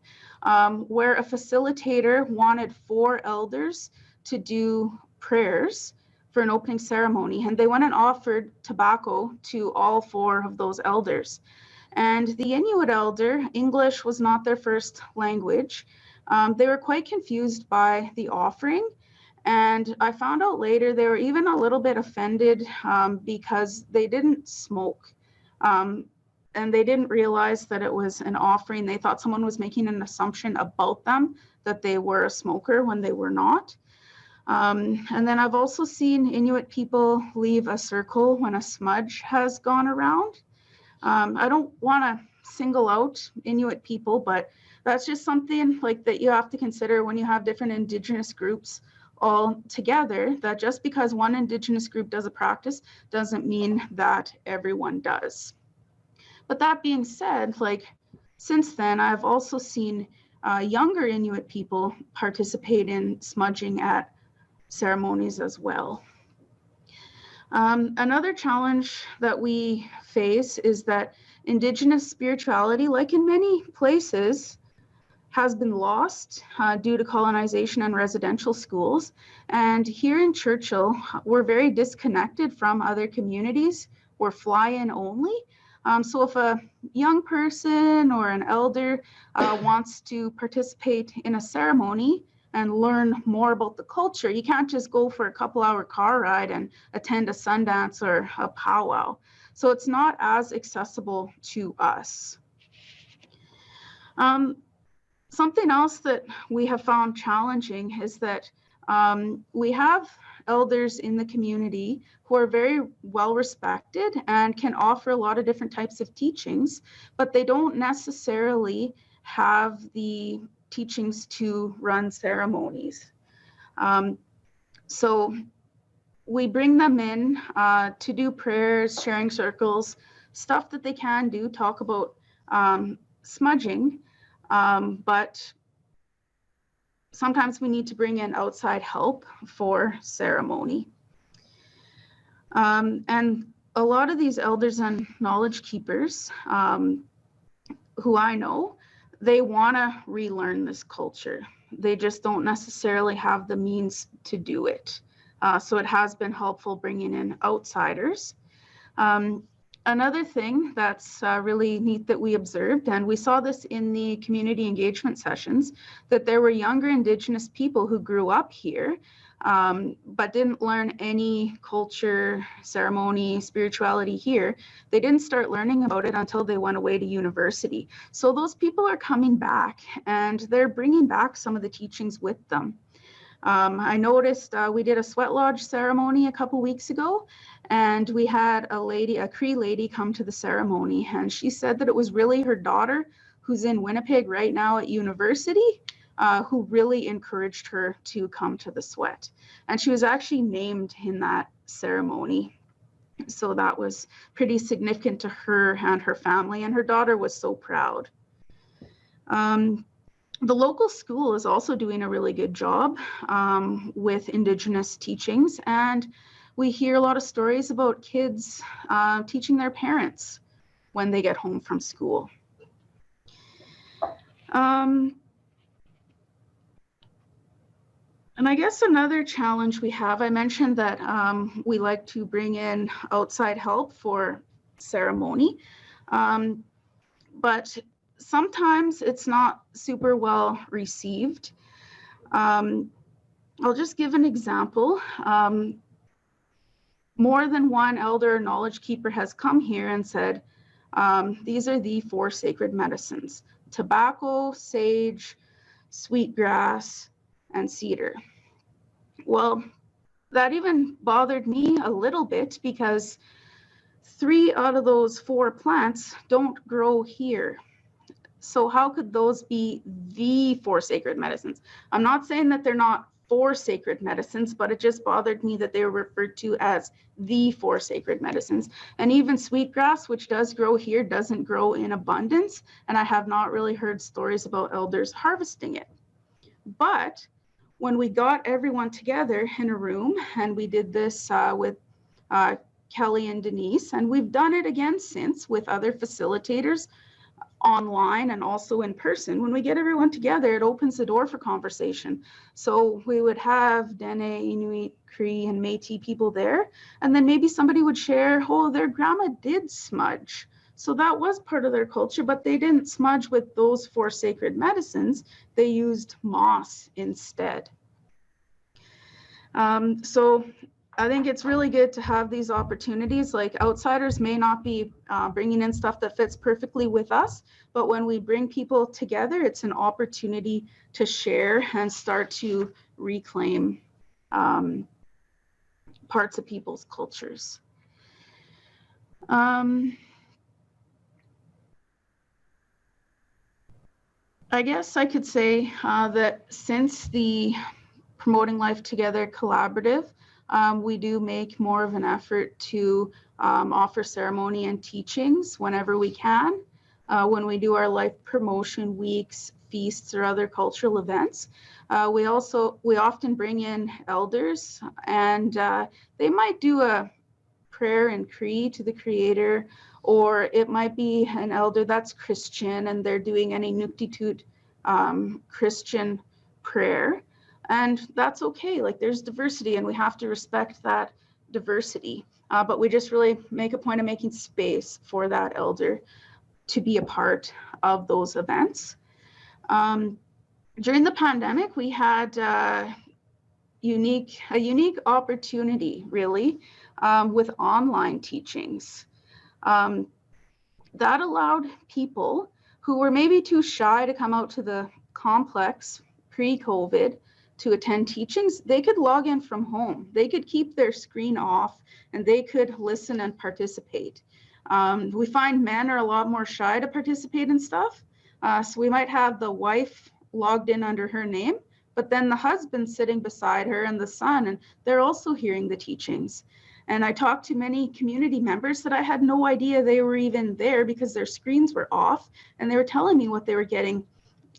where a facilitator wanted 4 elders to do prayers for an opening ceremony, and they went and offered tobacco to all 4 of those elders. And the Inuit elder, English was not their first language. They were quite confused by the offering. And I found out later they were even a little bit offended because they didn't smoke. And they didn't realize that it was an offering. They thought someone was making an assumption about them that they were a smoker when they were not. And then I've also seen Inuit people leave a circle when a smudge has gone around. I don't want to single out Inuit people, but that's just something like that you have to consider when you have different Indigenous groups all together, that just because one Indigenous group does a practice doesn't mean that everyone does. But that being said, like since then, I've also seen younger Inuit people participate in smudging at ceremonies as well. Another challenge that we face is that Indigenous spirituality, like in many places, has been lost due to colonization and residential schools. And here in Churchill, we're very disconnected from other communities. We're fly-in only. So if a young person or an elder wants to participate in a ceremony and learn more about the culture, you can't just go for a couple-hour car ride and attend a Sundance or a powwow. So it's not as accessible to us. Something else that we have found challenging is that we have elders in the community who are very well respected and can offer a lot of different types of teachings, but they don't necessarily have the teachings to run ceremonies. So we bring them in to do prayers, sharing circles, stuff that they can do, talk about smudging, but sometimes we need to bring in outside help for ceremony. And a lot of these elders and knowledge keepers who I know, they want to relearn this culture. they just don't necessarily have the means to do it. So it has been helpful bringing in outsiders. Another thing that's really neat that we observed, and we saw this in the community engagement sessions, that there were younger Indigenous people who grew up here, but didn't learn any culture, ceremony, spirituality here. They didn't start learning about it until they went away to university. So those people are coming back, and they're bringing back some of the teachings with them. I noticed we did a sweat lodge ceremony a couple weeks ago, and we had a Cree lady come to the ceremony, and she said that it was really her daughter, who's in Winnipeg right now at university, who really encouraged her to come to the sweat. And she was actually named in that ceremony. So that was pretty significant to her and her family, and her daughter was so proud. The local school is also doing a really good job with Indigenous teachings, and we hear a lot of stories about kids teaching their parents when they get home from school. And I guess another challenge we have, I mentioned that we like to bring in outside help for ceremony, but sometimes it's not super well received. I'll just give an example. More than one elder or knowledge keeper has come here and said, these are the 4 sacred medicines: tobacco, sage, sweetgrass, and cedar. Well, that even bothered me a little bit because 3 out of those 4 plants don't grow here. So how could those be the 4 sacred medicines? I'm not saying that they're not 4 sacred medicines, but it just bothered me that they were referred to as the 4 sacred medicines. And even sweetgrass, which does grow here, doesn't grow in abundance. And I have not really heard stories about elders harvesting it. But when we got everyone together in a room, and we did this with Kelly and Denise, and we've done it again since with other facilitators, online and also in person. When we get everyone together, it opens the door for conversation. So we would have Dene, Inuit, Cree, and Métis people there, and then maybe somebody would share, oh, their grandma did smudge. So that was part of their culture, but they didn't smudge with those 4 sacred medicines. They used moss instead. So I think it's really good to have these opportunities. Like, outsiders may not be bringing in stuff that fits perfectly with us, but when we bring people together, it's an opportunity to share and start to reclaim parts of people's cultures. I guess I could say that since the Promoting Life Together collaborative, we do make more of an effort to offer ceremony and teachings whenever we can. When we do our life promotion weeks, feasts, or other cultural events, we often bring in elders, and they might do a prayer in Cree to the Creator, or it might be an elder that's Christian and they're doing any Nuktitut Christian prayer. And that's okay. Like, there's diversity and we have to respect that diversity. But we just really make a point of making space for that elder to be a part of those events. During the pandemic, we had a unique opportunity, really, with online teachings. That allowed people who were maybe too shy to come out to the complex pre-COVID to attend teachings. They could log in from home. They could keep their screen off and they could listen and participate. We find men are a lot more shy to participate in stuff. So we might have the wife logged in under her name, but then the husband sitting beside her and the son, and they're also hearing the teachings. And I talked to many community members that I had no idea they were even there because their screens were off, and they were telling me what they were getting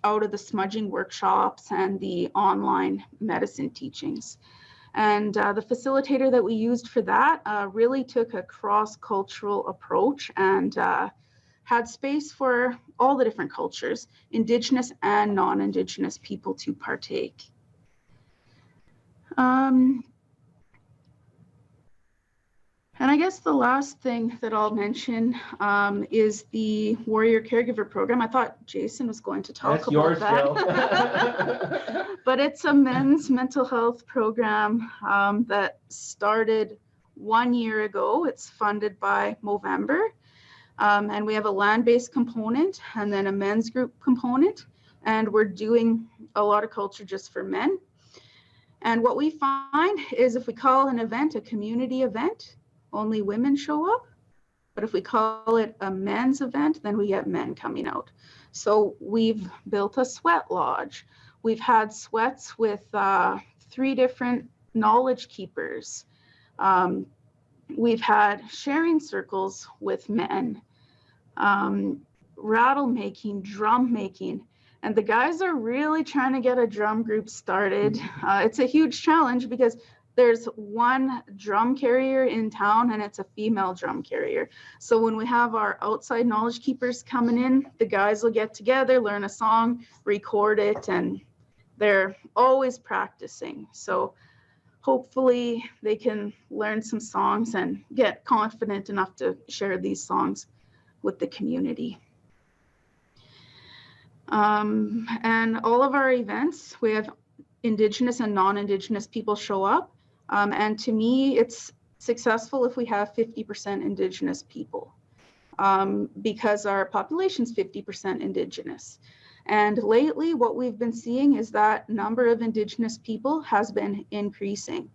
out of the smudging workshops and the online medicine teachings. And the facilitator that we used for that really took a cross-cultural approach and had space for all the different cultures, Indigenous and non-Indigenous people to partake. And I guess the last thing that I'll mention is the Warrior Caregiver Program. I thought Jason was going to talk about that. But it's a men's mental health program that started 1 year ago. It's funded by Movember. And we have a land-based component and then a men's group component. And we're doing a lot of culture just for men. And what we find is if we call an event a community event, only women show up. But if we call it a men's event, then we get men coming out. So we've built a sweat lodge. We've had sweats with 3 different knowledge keepers. We've had sharing circles with men, rattle making, drum making. And the guys are really trying to get a drum group started. It's a huge challenge because there's one drum carrier in town and it's a female drum carrier. So when we have our outside knowledge keepers coming in, the guys will get together, learn a song, record it, and they're always practicing. So hopefully they can learn some songs and get confident enough to share these songs with the community. And all of our events, we have Indigenous and non-Indigenous people show up. And to me, it's successful if we have 50% Indigenous people because our population's 50% Indigenous. And lately, what we've been seeing is that number of Indigenous people has been increasing.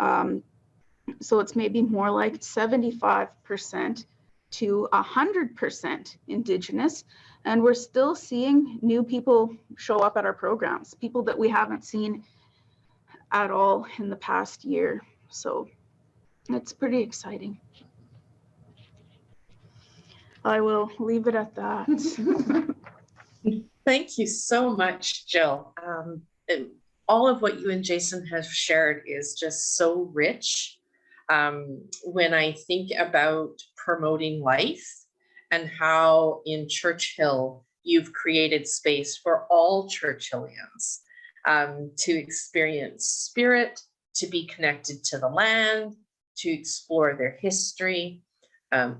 So it's maybe more like 75% to 100% Indigenous. And we're still seeing new people show up at our programs, people that we haven't seen at all in the past year. So it's pretty exciting. I will leave it at that. Thank you so much, Jill. And all of what you and Jason have shared is just so rich. When I think about promoting life and how in Churchill you've created space for all Churchillians to experience spirit, to be connected to the land, to explore their history.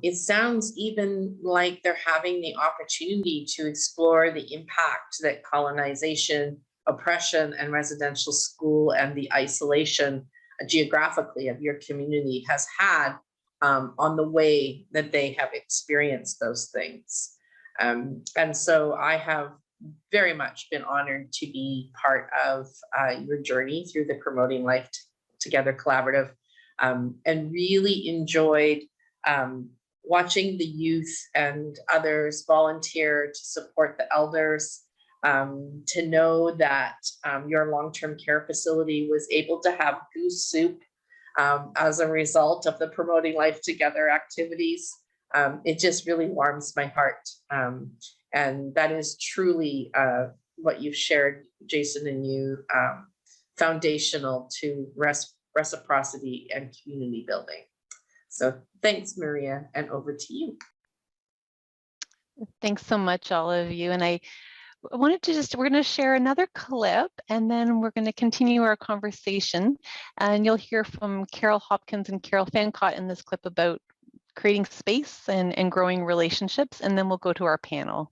It sounds even like they're having the opportunity to explore the impact that colonization, oppression, and residential school and the isolation geographically of your community has had on the way that they have experienced those things. And so I have very much been honored to be part of your journey through the Promoting Life Together Collaborative, and really enjoyed watching the youth and others volunteer to support the elders, to know that your long-term care facility was able to have goose soup as a result of the Promoting Life Together activities. It just really warms my heart. And that is truly what you've shared, Jason, and you, foundational to reciprocity and community building. So thanks, Maria, and over to you. Thanks so much, all of you. And I wanted to we're going to share another clip and then we're going to continue our conversation. And you'll hear from Carol Hopkins and Carol Fancott in this clip about creating space and growing relationships. And then we'll go to our panel.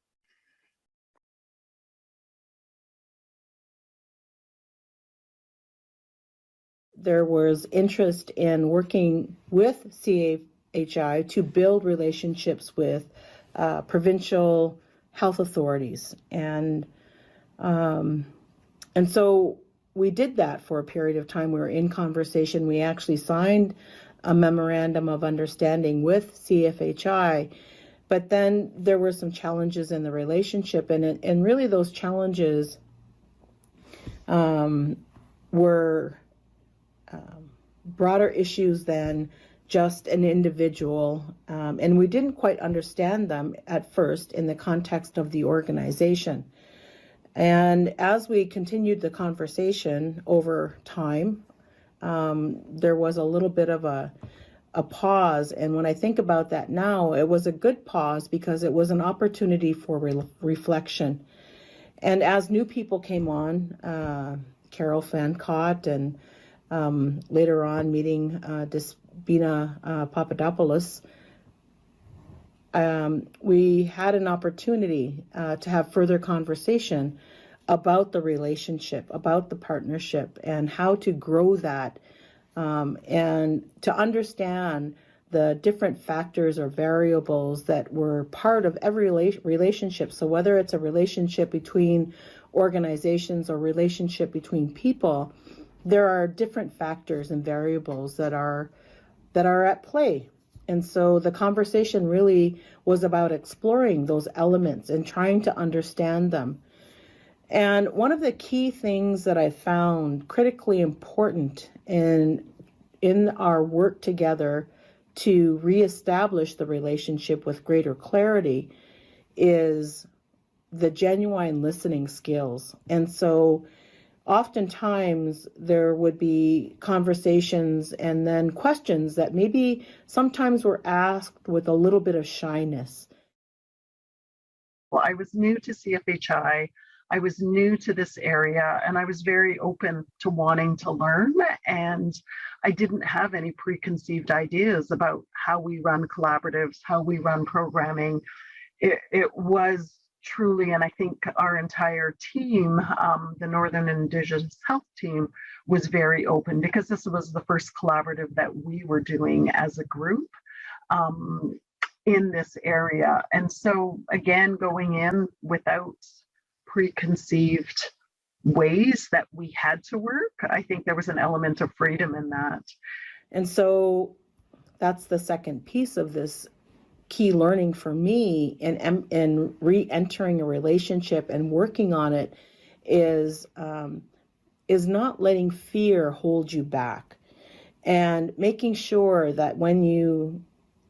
There was interest in working with CAHI to build relationships with provincial health authorities, and so we did that for a period of time. We were in conversation. We actually signed a memorandum of understanding with CFHI, but then there were some challenges in the relationship, and really those challenges were broader issues than just an individual, and we didn't quite understand them at first in the context of the organization. And as we continued the conversation over time, there was a little bit of a a pause. And when I think about that now, it was a good pause because it was an opportunity for reflection. And as new people came on, Carol Fancott and later on meeting Despina Papadopoulos, we had an opportunity to have further conversation about the relationship, about the partnership, and how to grow that, and to understand the different factors or variables that were part of every relationship. So whether it's a relationship between organizations or relationship between people, there are different factors and variables that are at play. And so the conversation really was about exploring those elements and trying to understand them. And one of the key things that I found critically important in our work together to reestablish the relationship with greater clarity is the genuine listening skills. And so oftentimes there would be conversations and then questions that maybe sometimes were asked with a little bit of shyness. Well, I was new to CFHI. I was new to this area, and I was very open to wanting to learn. And I didn't have any preconceived ideas about how we run collaboratives, how we run programming. It was truly, and I think our entire team, the Northern Indigenous Health team, was very open because this was the first collaborative that we were doing as a group in this area. And so again, going in without preconceived ways that we had to work, I think there was an element of freedom in that. And so that's the second piece of this key learning for me in re-entering a relationship and working on it is not letting fear hold you back, and making sure that when you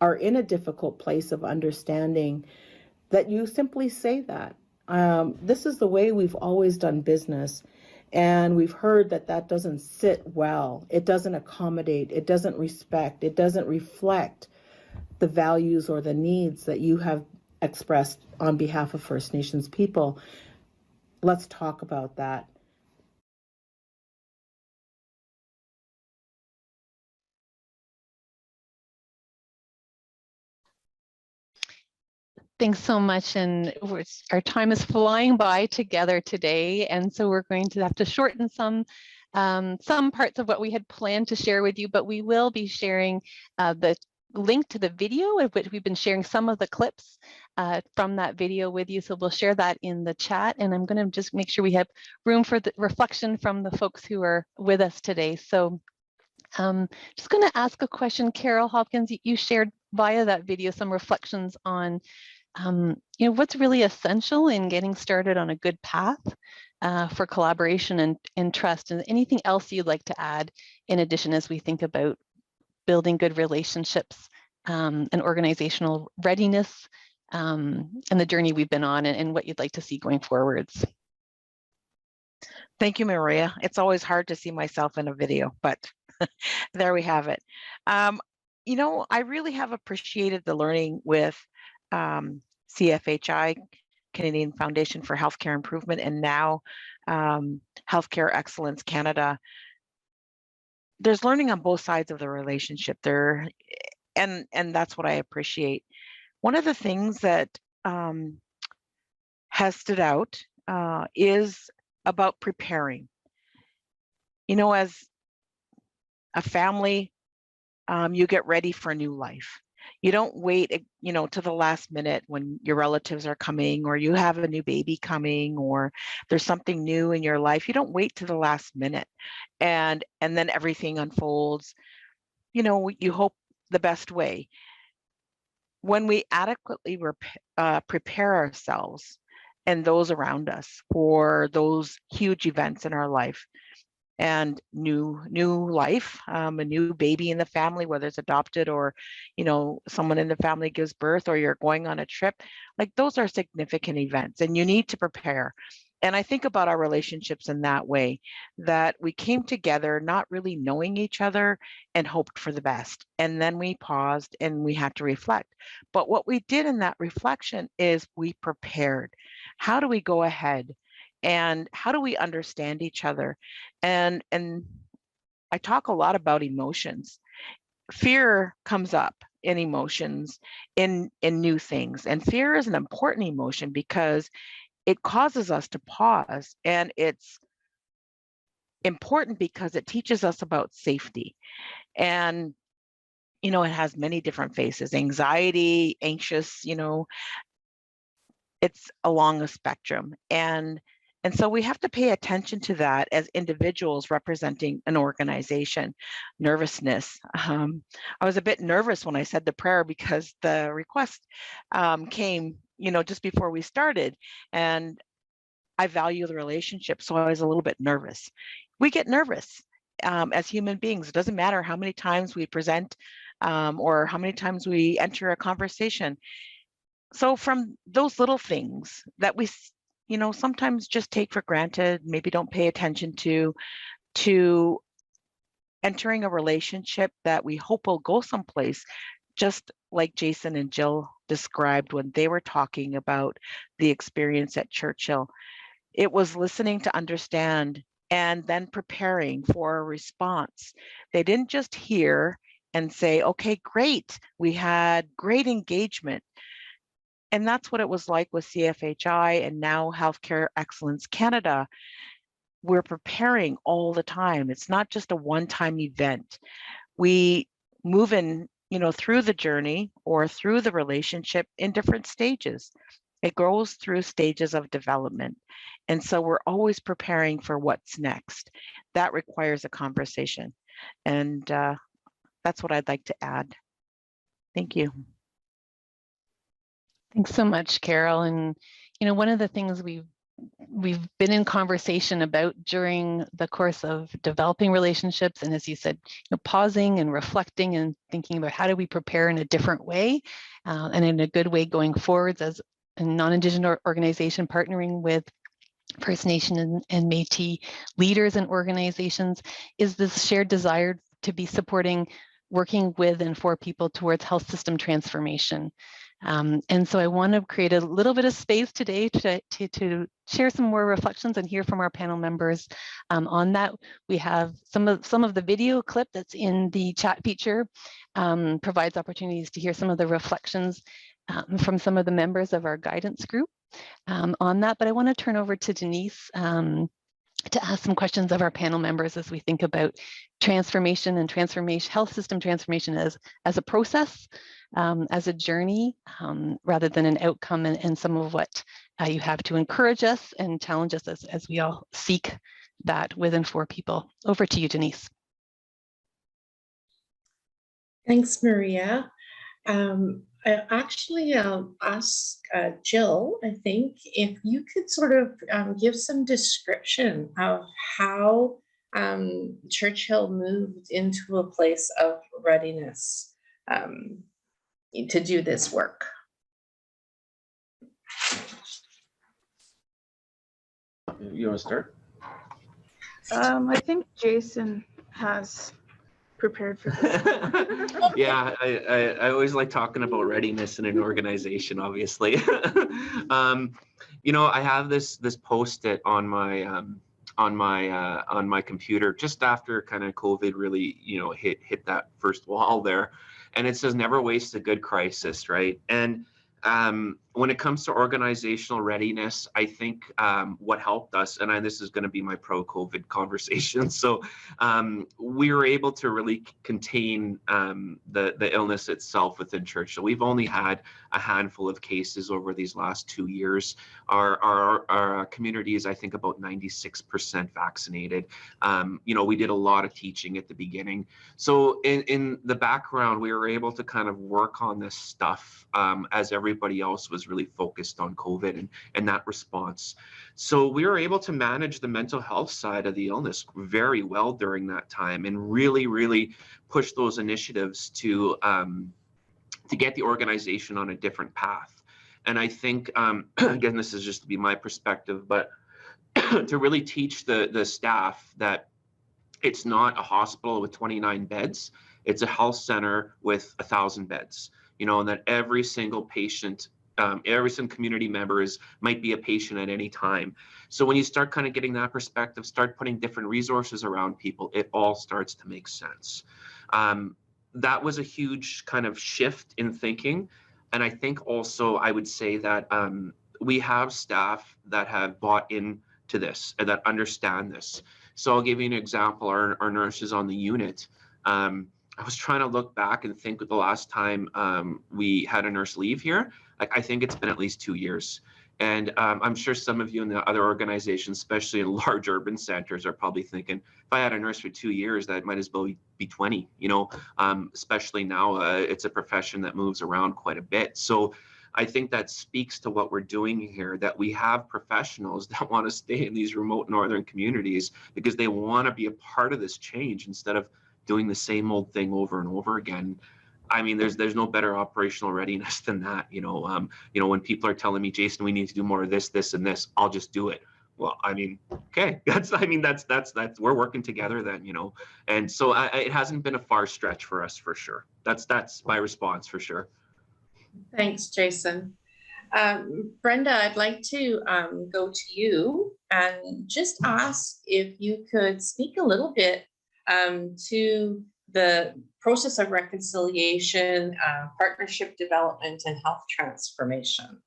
are in a difficult place of understanding, that you simply say that. This is the way we've always done business, and we've heard that doesn't sit well. It doesn't accommodate, it doesn't respect, it doesn't reflect the values or the needs that you have expressed on behalf of First Nations people. Let's talk about that. Thanks so much. And our time is flying by together today. And so we're going to have to shorten some parts of what we had planned to share with you, but we will be sharing the link to the video, of which we've been sharing some of the clips from that video with you. So we'll share that in the chat. And I'm going to just make sure we have room for the reflection from the folks who are with us today. So just going to ask a question. Carol Hopkins, you shared via that video some reflections on what's really essential in getting started on a good path for collaboration and trust, and anything else you'd like to add in addition as we think about building good relationships and organizational readiness and the journey we've been on, and what you'd like to see going forwards. Thank you, Maria. It's always hard to see myself in a video, but there we have it. I really have appreciated the learning with CFHI, Canadian Foundation for Healthcare Improvement, and now Healthcare Excellence Canada. There's learning on both sides of the relationship there, and that's what I appreciate. One of the things that has stood out is about preparing. As a family, you get ready for a new life. You don't wait, to the last minute when your relatives are coming, or you have a new baby coming, or there's something new in your life. You don't wait to the last minute, and then everything unfolds. You hope the best way. When we adequately prepare ourselves and those around us for those huge events in our life, and new life, a new baby in the family, whether it's adopted or, someone in the family gives birth, or you're going on a trip, like those are significant events, and you need to prepare. And I think about our relationships in that way, that we came together not really knowing each other and hoped for the best. And then we paused and we had to reflect. But what we did in that reflection is we prepared. How do we go ahead? And how do we understand each other? And I talk a lot about emotions. Fear comes up in emotions in new things. And fear is an important emotion because it causes us to pause, and it's important because it teaches us about safety. And it has many different faces: anxiety, anxious, it's along a spectrum. And so we have to pay attention to that as individuals representing an organization. Nervousness. I was a bit nervous when I said the prayer because the request came, just before we started, and I value the relationship, so I was a little bit nervous. We get nervous as human beings. It doesn't matter how many times we present or how many times we enter a conversation. So from those little things that we, sometimes just take for granted, maybe don't pay attention to entering a relationship that we hope will go someplace, just like Jason and Jill described when they were talking about the experience at Churchill. It was listening to understand and then preparing for a response. They didn't just hear and say, okay, great, we had great engagement. And that's what it was like with CFHI and now Healthcare Excellence Canada. We're preparing all the time. It's not just a one-time event. We move in, through the journey or through the relationship in different stages. It goes through stages of development. And so we're always preparing for what's next. That requires a conversation. And that's what I'd like to add. Thank you. Thanks so much, Carol. And, one of the things we've been in conversation about during the course of developing relationships, and as you said, pausing and reflecting and thinking about how do we prepare in a different way and in a good way going forwards as a non-Indigenous organization partnering with First Nation and Métis leaders and organizations, is this shared desire to be supporting, working with and for people towards health system transformation. And so I want to create a little bit of space today to share some more reflections and hear from our panel members on that. We have some of the video clip that's in the chat feature provides opportunities to hear some of the reflections from some of the members of our guidance group on that. But I want to turn over to Denise to ask some questions of our panel members as we think about transformation and health system transformation as a process, as a journey, rather than an outcome, and some of what you have to encourage us and challenge us as we all seek that with and for people. Over to you, Denise. Thanks, Maria. I'll ask Jill, I think, if you could sort of give some description of how Churchill moved into a place of readiness to do this work. You want to start? I think Jason has prepared for this. Yeah, I always like talking about readiness in an organization, obviously. I have this post-it on my computer just after kind of COVID really, hit that first wall there. And it says, never waste a good crisis, right? And when it comes to organizational readiness, I think what helped us, and this is going to be my pro-COVID conversation, so we were able to really contain the illness itself within Churchill. We've only had a handful of cases over these last 2 years. Our community is, I think, about 96% vaccinated. We did a lot of teaching at the beginning. So in the background, we were able to kind of work on this stuff as everybody else was really focused on COVID and that response. So we were able to manage the mental health side of the illness very well during that time and really, really push those initiatives to get the organization on a different path. And I think, again, this is just to be my perspective, but to really teach the staff that it's not a hospital with 29 beds. It's a health center with 1,000 beds, you know, and that every single patient, every single community member might be a patient at any time. So when you start kind of getting that perspective, start putting different resources around people, it all starts to make sense. That was a huge kind of shift in thinking. And I think also I would say that we have staff that have bought into this and that understand this. So I'll give you an example. Our nurses on the unit, I was trying to look back and think of the last time we had a nurse leave here. Like, I think it's been at least 2 years. And I'm sure some of you in the other organizations, especially in large urban centers, are probably thinking, if I had a nurse for 2 years, that might as well be 20, you know, especially now it's a profession that moves around quite a bit. So I think that speaks to what we're doing here, that we have professionals that want to stay in these remote northern communities because they want to be a part of this change instead of doing the same old thing over and over again. I mean, there's no better operational readiness than that. You know, when people are telling me, Jason, we need to do more of this, this, and this, I'll just do it. Well, I mean, okay, that's we're working together then, you know. And so it hasn't been a far stretch for us, for sure. That's my response, for sure. Thanks, Jason. Brenda, I'd like to go to you and just ask if you could speak a little bit to the process of reconciliation, partnership development, and health transformation.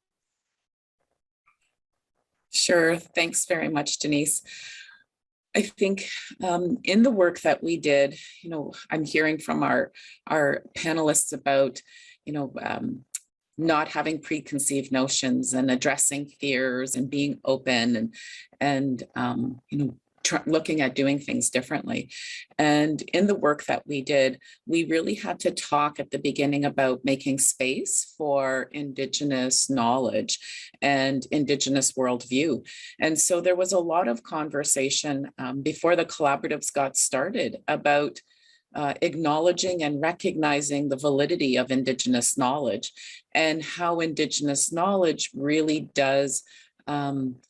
Sure. Thanks very much, Denise. I think in the work that we did, you know, I'm hearing from our panelists about, you know, not having preconceived notions and addressing fears and being open and you know, looking at doing things differently. And in the work that we did, we really had to talk at the beginning about making space for Indigenous knowledge and Indigenous worldview. And so there was a lot of conversation before the collaboratives got started about acknowledging and recognizing the validity of Indigenous knowledge and how Indigenous knowledge really does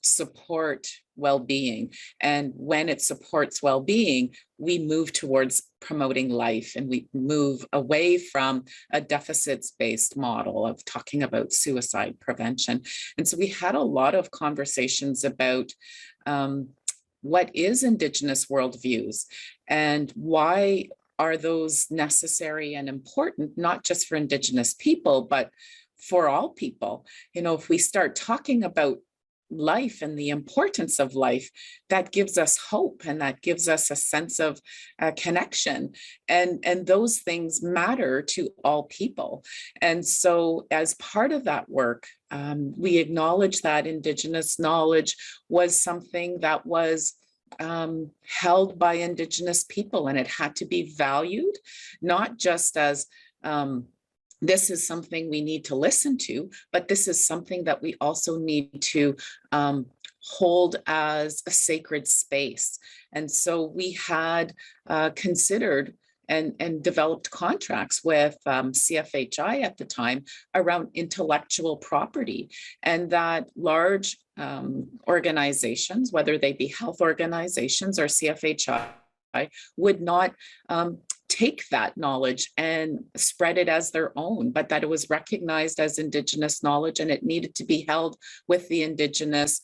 support well-being. And when it supports well-being, we move towards promoting life and we move away from a deficits-based model of talking about suicide prevention. And so we had a lot of conversations about what is Indigenous worldviews and why are those necessary and important, not just for Indigenous people, but for all people. You know, if we start talking about life and the importance of life, that gives us hope and that gives us a sense of connection. And those things matter to all people. And so as part of that work, we acknowledge that Indigenous knowledge was something that was held by Indigenous people, and it had to be valued, not just as this is something we need to listen to, but this is something that we also need to hold as a sacred space. And so we had considered and developed contracts with CFHI at the time around intellectual property, and that large organizations, whether they be health organizations or CFHI, would not take that knowledge and spread it as their own, but that it was recognized as Indigenous knowledge and it needed to be held with the Indigenous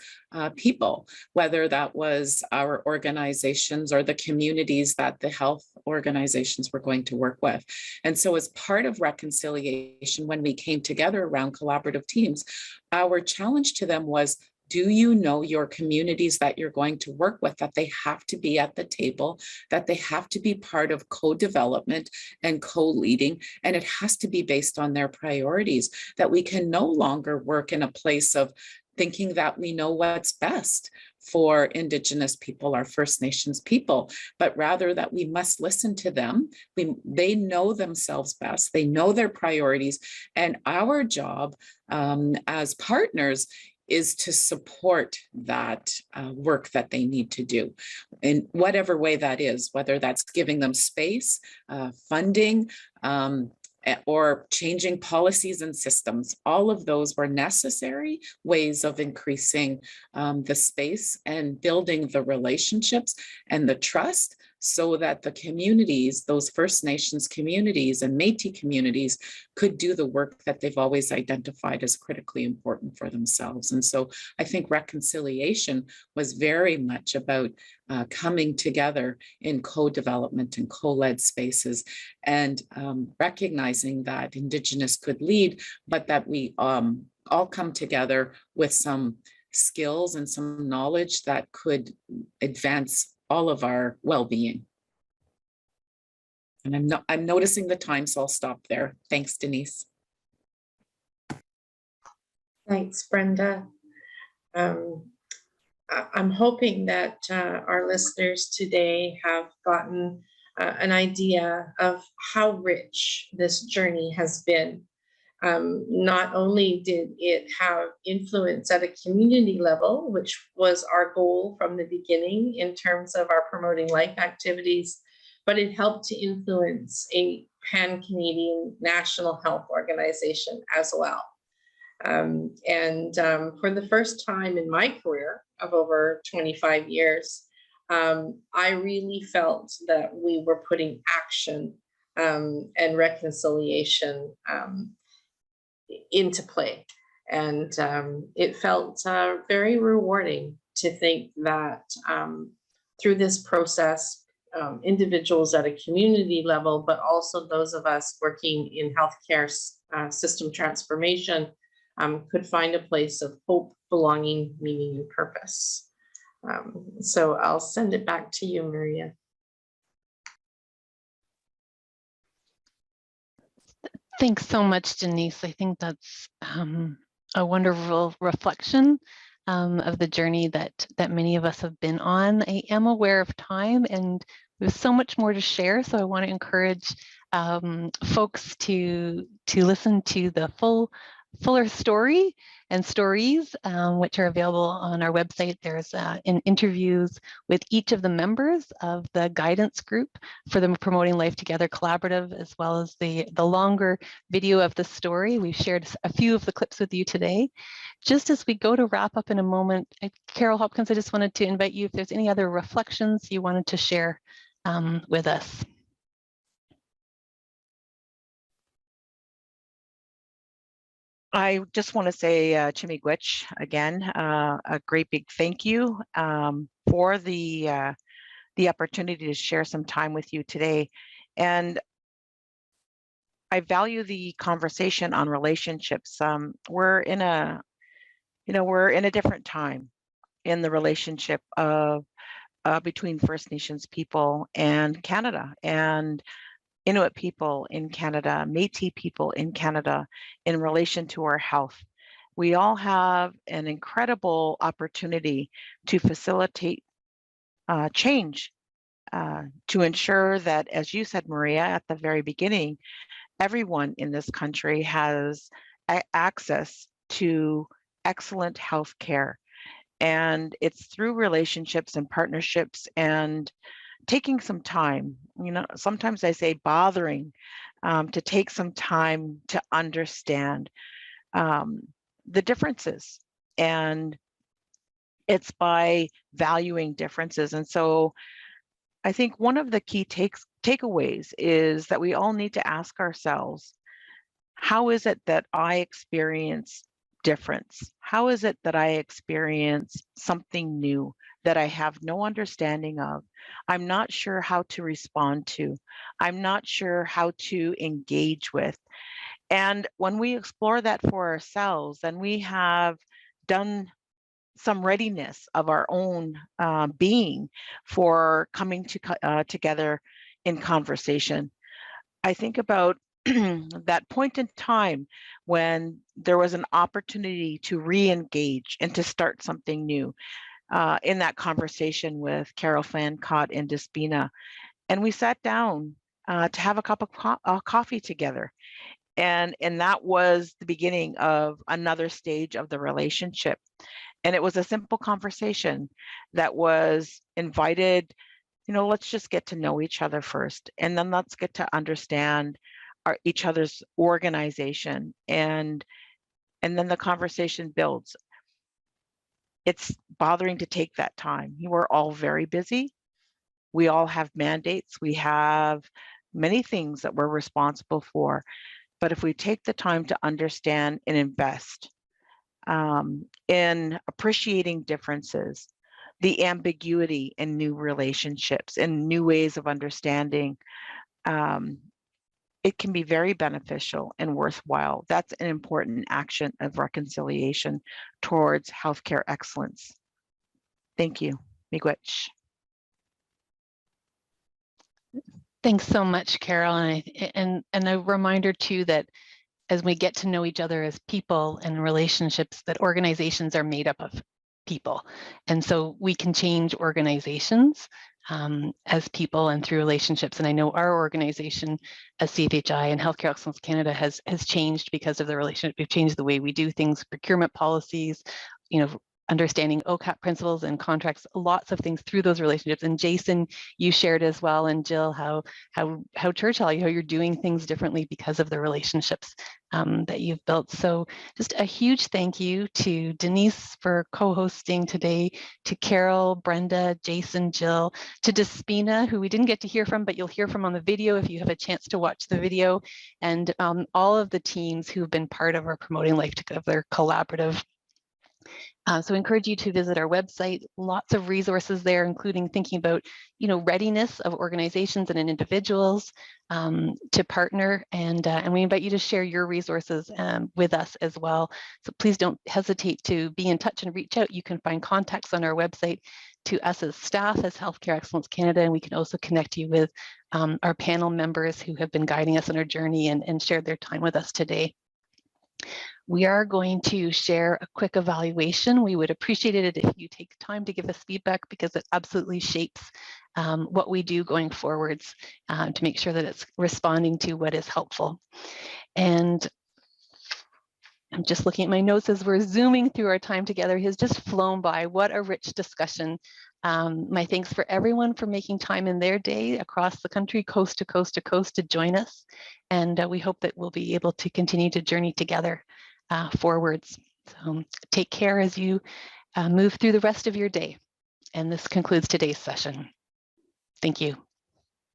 people, whether that was our organizations or the communities that the health organizations were going to work with. And so as part of reconciliation, when we came together around collaborative teams, our challenge to them was, do you know your communities that you're going to work with, that they have to be at the table, that they have to be part of co-development and co-leading, and it has to be based on their priorities, that we can no longer work in a place of thinking that we know what's best for Indigenous people, our First Nations people, but rather that we must listen to them. They know themselves best, they know their priorities, and our job as partners is to support that work that they need to do in whatever way that is, whether that's giving them space, funding, or changing policies and systems. All of those were necessary ways of increasing the space and building the relationships and the trust, so that the communities, those First Nations communities and Métis communities, could do the work that they've always identified as critically important for themselves. And so I think reconciliation was very much about coming together in co-development and co-led spaces, and recognizing that Indigenous could lead, but that we all come together with some skills and some knowledge that could advance all of our well-being. And I'm noticing the time, so I'll stop there. Thanks, Denise. Thanks, Brenda. I'm hoping that our listeners today have gotten an idea of how rich this journey has been. Not only did it have influence at a community level, which was our goal from the beginning in terms of our promoting life activities, but it helped to influence a pan-Canadian national health organization as well. For the first time in my career of over 25 years, I really felt that we were putting action and reconciliation into play. And it felt very rewarding to think that through this process, individuals at a community level, but also those of us working in healthcare system transformation, could find a place of hope, belonging, meaning, and purpose. So I'll send it back to you, Maria. Thanks so much, Denise. I think that's a wonderful reflection of the journey that many of us have been on. I am aware of time, and there's so much more to share. So I want to encourage folks to listen to the fuller story and stories, which are available on our website. There's interviews with each of the members of the guidance group for the Promoting Life Together Collaborative, as well as the longer video of the story. We've shared a few of the clips with you today. Just as we go to wrap up in a moment, Carol Hopkins, I just wanted to invite you if there's any other reflections you wanted to share with us. I just want to say, Chimigwich, again, a great big thank you for the opportunity to share some time with you today. And I value the conversation on relationships. We're in a different time in the relationship of between First Nations people and Canada, and Inuit people in Canada, Métis people in Canada, in relation to our health. We all have an incredible opportunity to facilitate change, to ensure that, as you said, Maria, at the very beginning, everyone in this country has access to excellent health care. And it's through relationships and partnerships and taking some time, sometimes I say bothering, to take some time to understand the differences. And it's by valuing differences. And so I think one of the key takeaways is that we all need to ask ourselves, how is it that I experience difference? How is it that I experience something new that I have no understanding of? I'm not sure how to respond to. I'm not sure how to engage with. And when we explore that for ourselves, then we have done some readiness of our own being for coming together in conversation. I think about that point in time when there was an opportunity to re-engage and to start something new in that conversation with Carol Fancott and Despina. And we sat down to have a cup of coffee together. And that was the beginning of another stage of the relationship. And it was a simple conversation that was invited, let's just get to know each other first. And then let's get to understand each other's organization, and then the conversation builds. It's bothering to take that time. We're all very busy. We all have mandates. We have many things that we're responsible for. But if we take the time to understand and invest in appreciating differences, the ambiguity in new relationships and new ways of understanding, it can be very beneficial and worthwhile. That's an important action of reconciliation towards healthcare excellence. Thank you. Miigwech. Thanks so much, Carol. And a reminder too that as we get to know each other as people and relationships, that organizations are made up of people. And so we can change organizations as people and through relationships. And I know our organization as CFHI and Healthcare Excellence Canada has changed because of the relationship. We've changed the way we do things, procurement policies, understanding OCAP principles and contracts, lots of things through those relationships. And Jason, you shared as well, and Jill, how Churchill, how you're doing things differently because of the relationships that you've built. So just a huge thank you to Denise for co-hosting today, to Carol, Brenda, Jason, Jill, to Despina, who we didn't get to hear from, but you'll hear from on the video if you have a chance to watch the video, and all of the teams who've been part of our Promoting Life Together collaborative. So I encourage you to visit our website, lots of resources there, including thinking about, readiness of organizations and individuals to partner. And we invite you to share your resources with us as well. So please don't hesitate to be in touch and reach out. You can find contacts on our website to us as staff, as Healthcare Excellence Canada, and we can also connect you with our panel members who have been guiding us on our journey and shared their time with us today. We are going to share a quick evaluation. We would appreciate it if you take time to give us feedback, because it absolutely shapes what we do going forwards to make sure that it's responding to what is helpful. And I'm just looking at my notes as we're zooming through our time together. It has just flown by. What a rich discussion. My thanks for everyone for making time in their day across the country, coast to coast to coast, to join us. And we hope that we'll be able to continue to journey together forwards. So take care as you move through the rest of your day. And this concludes today's session. Thank you.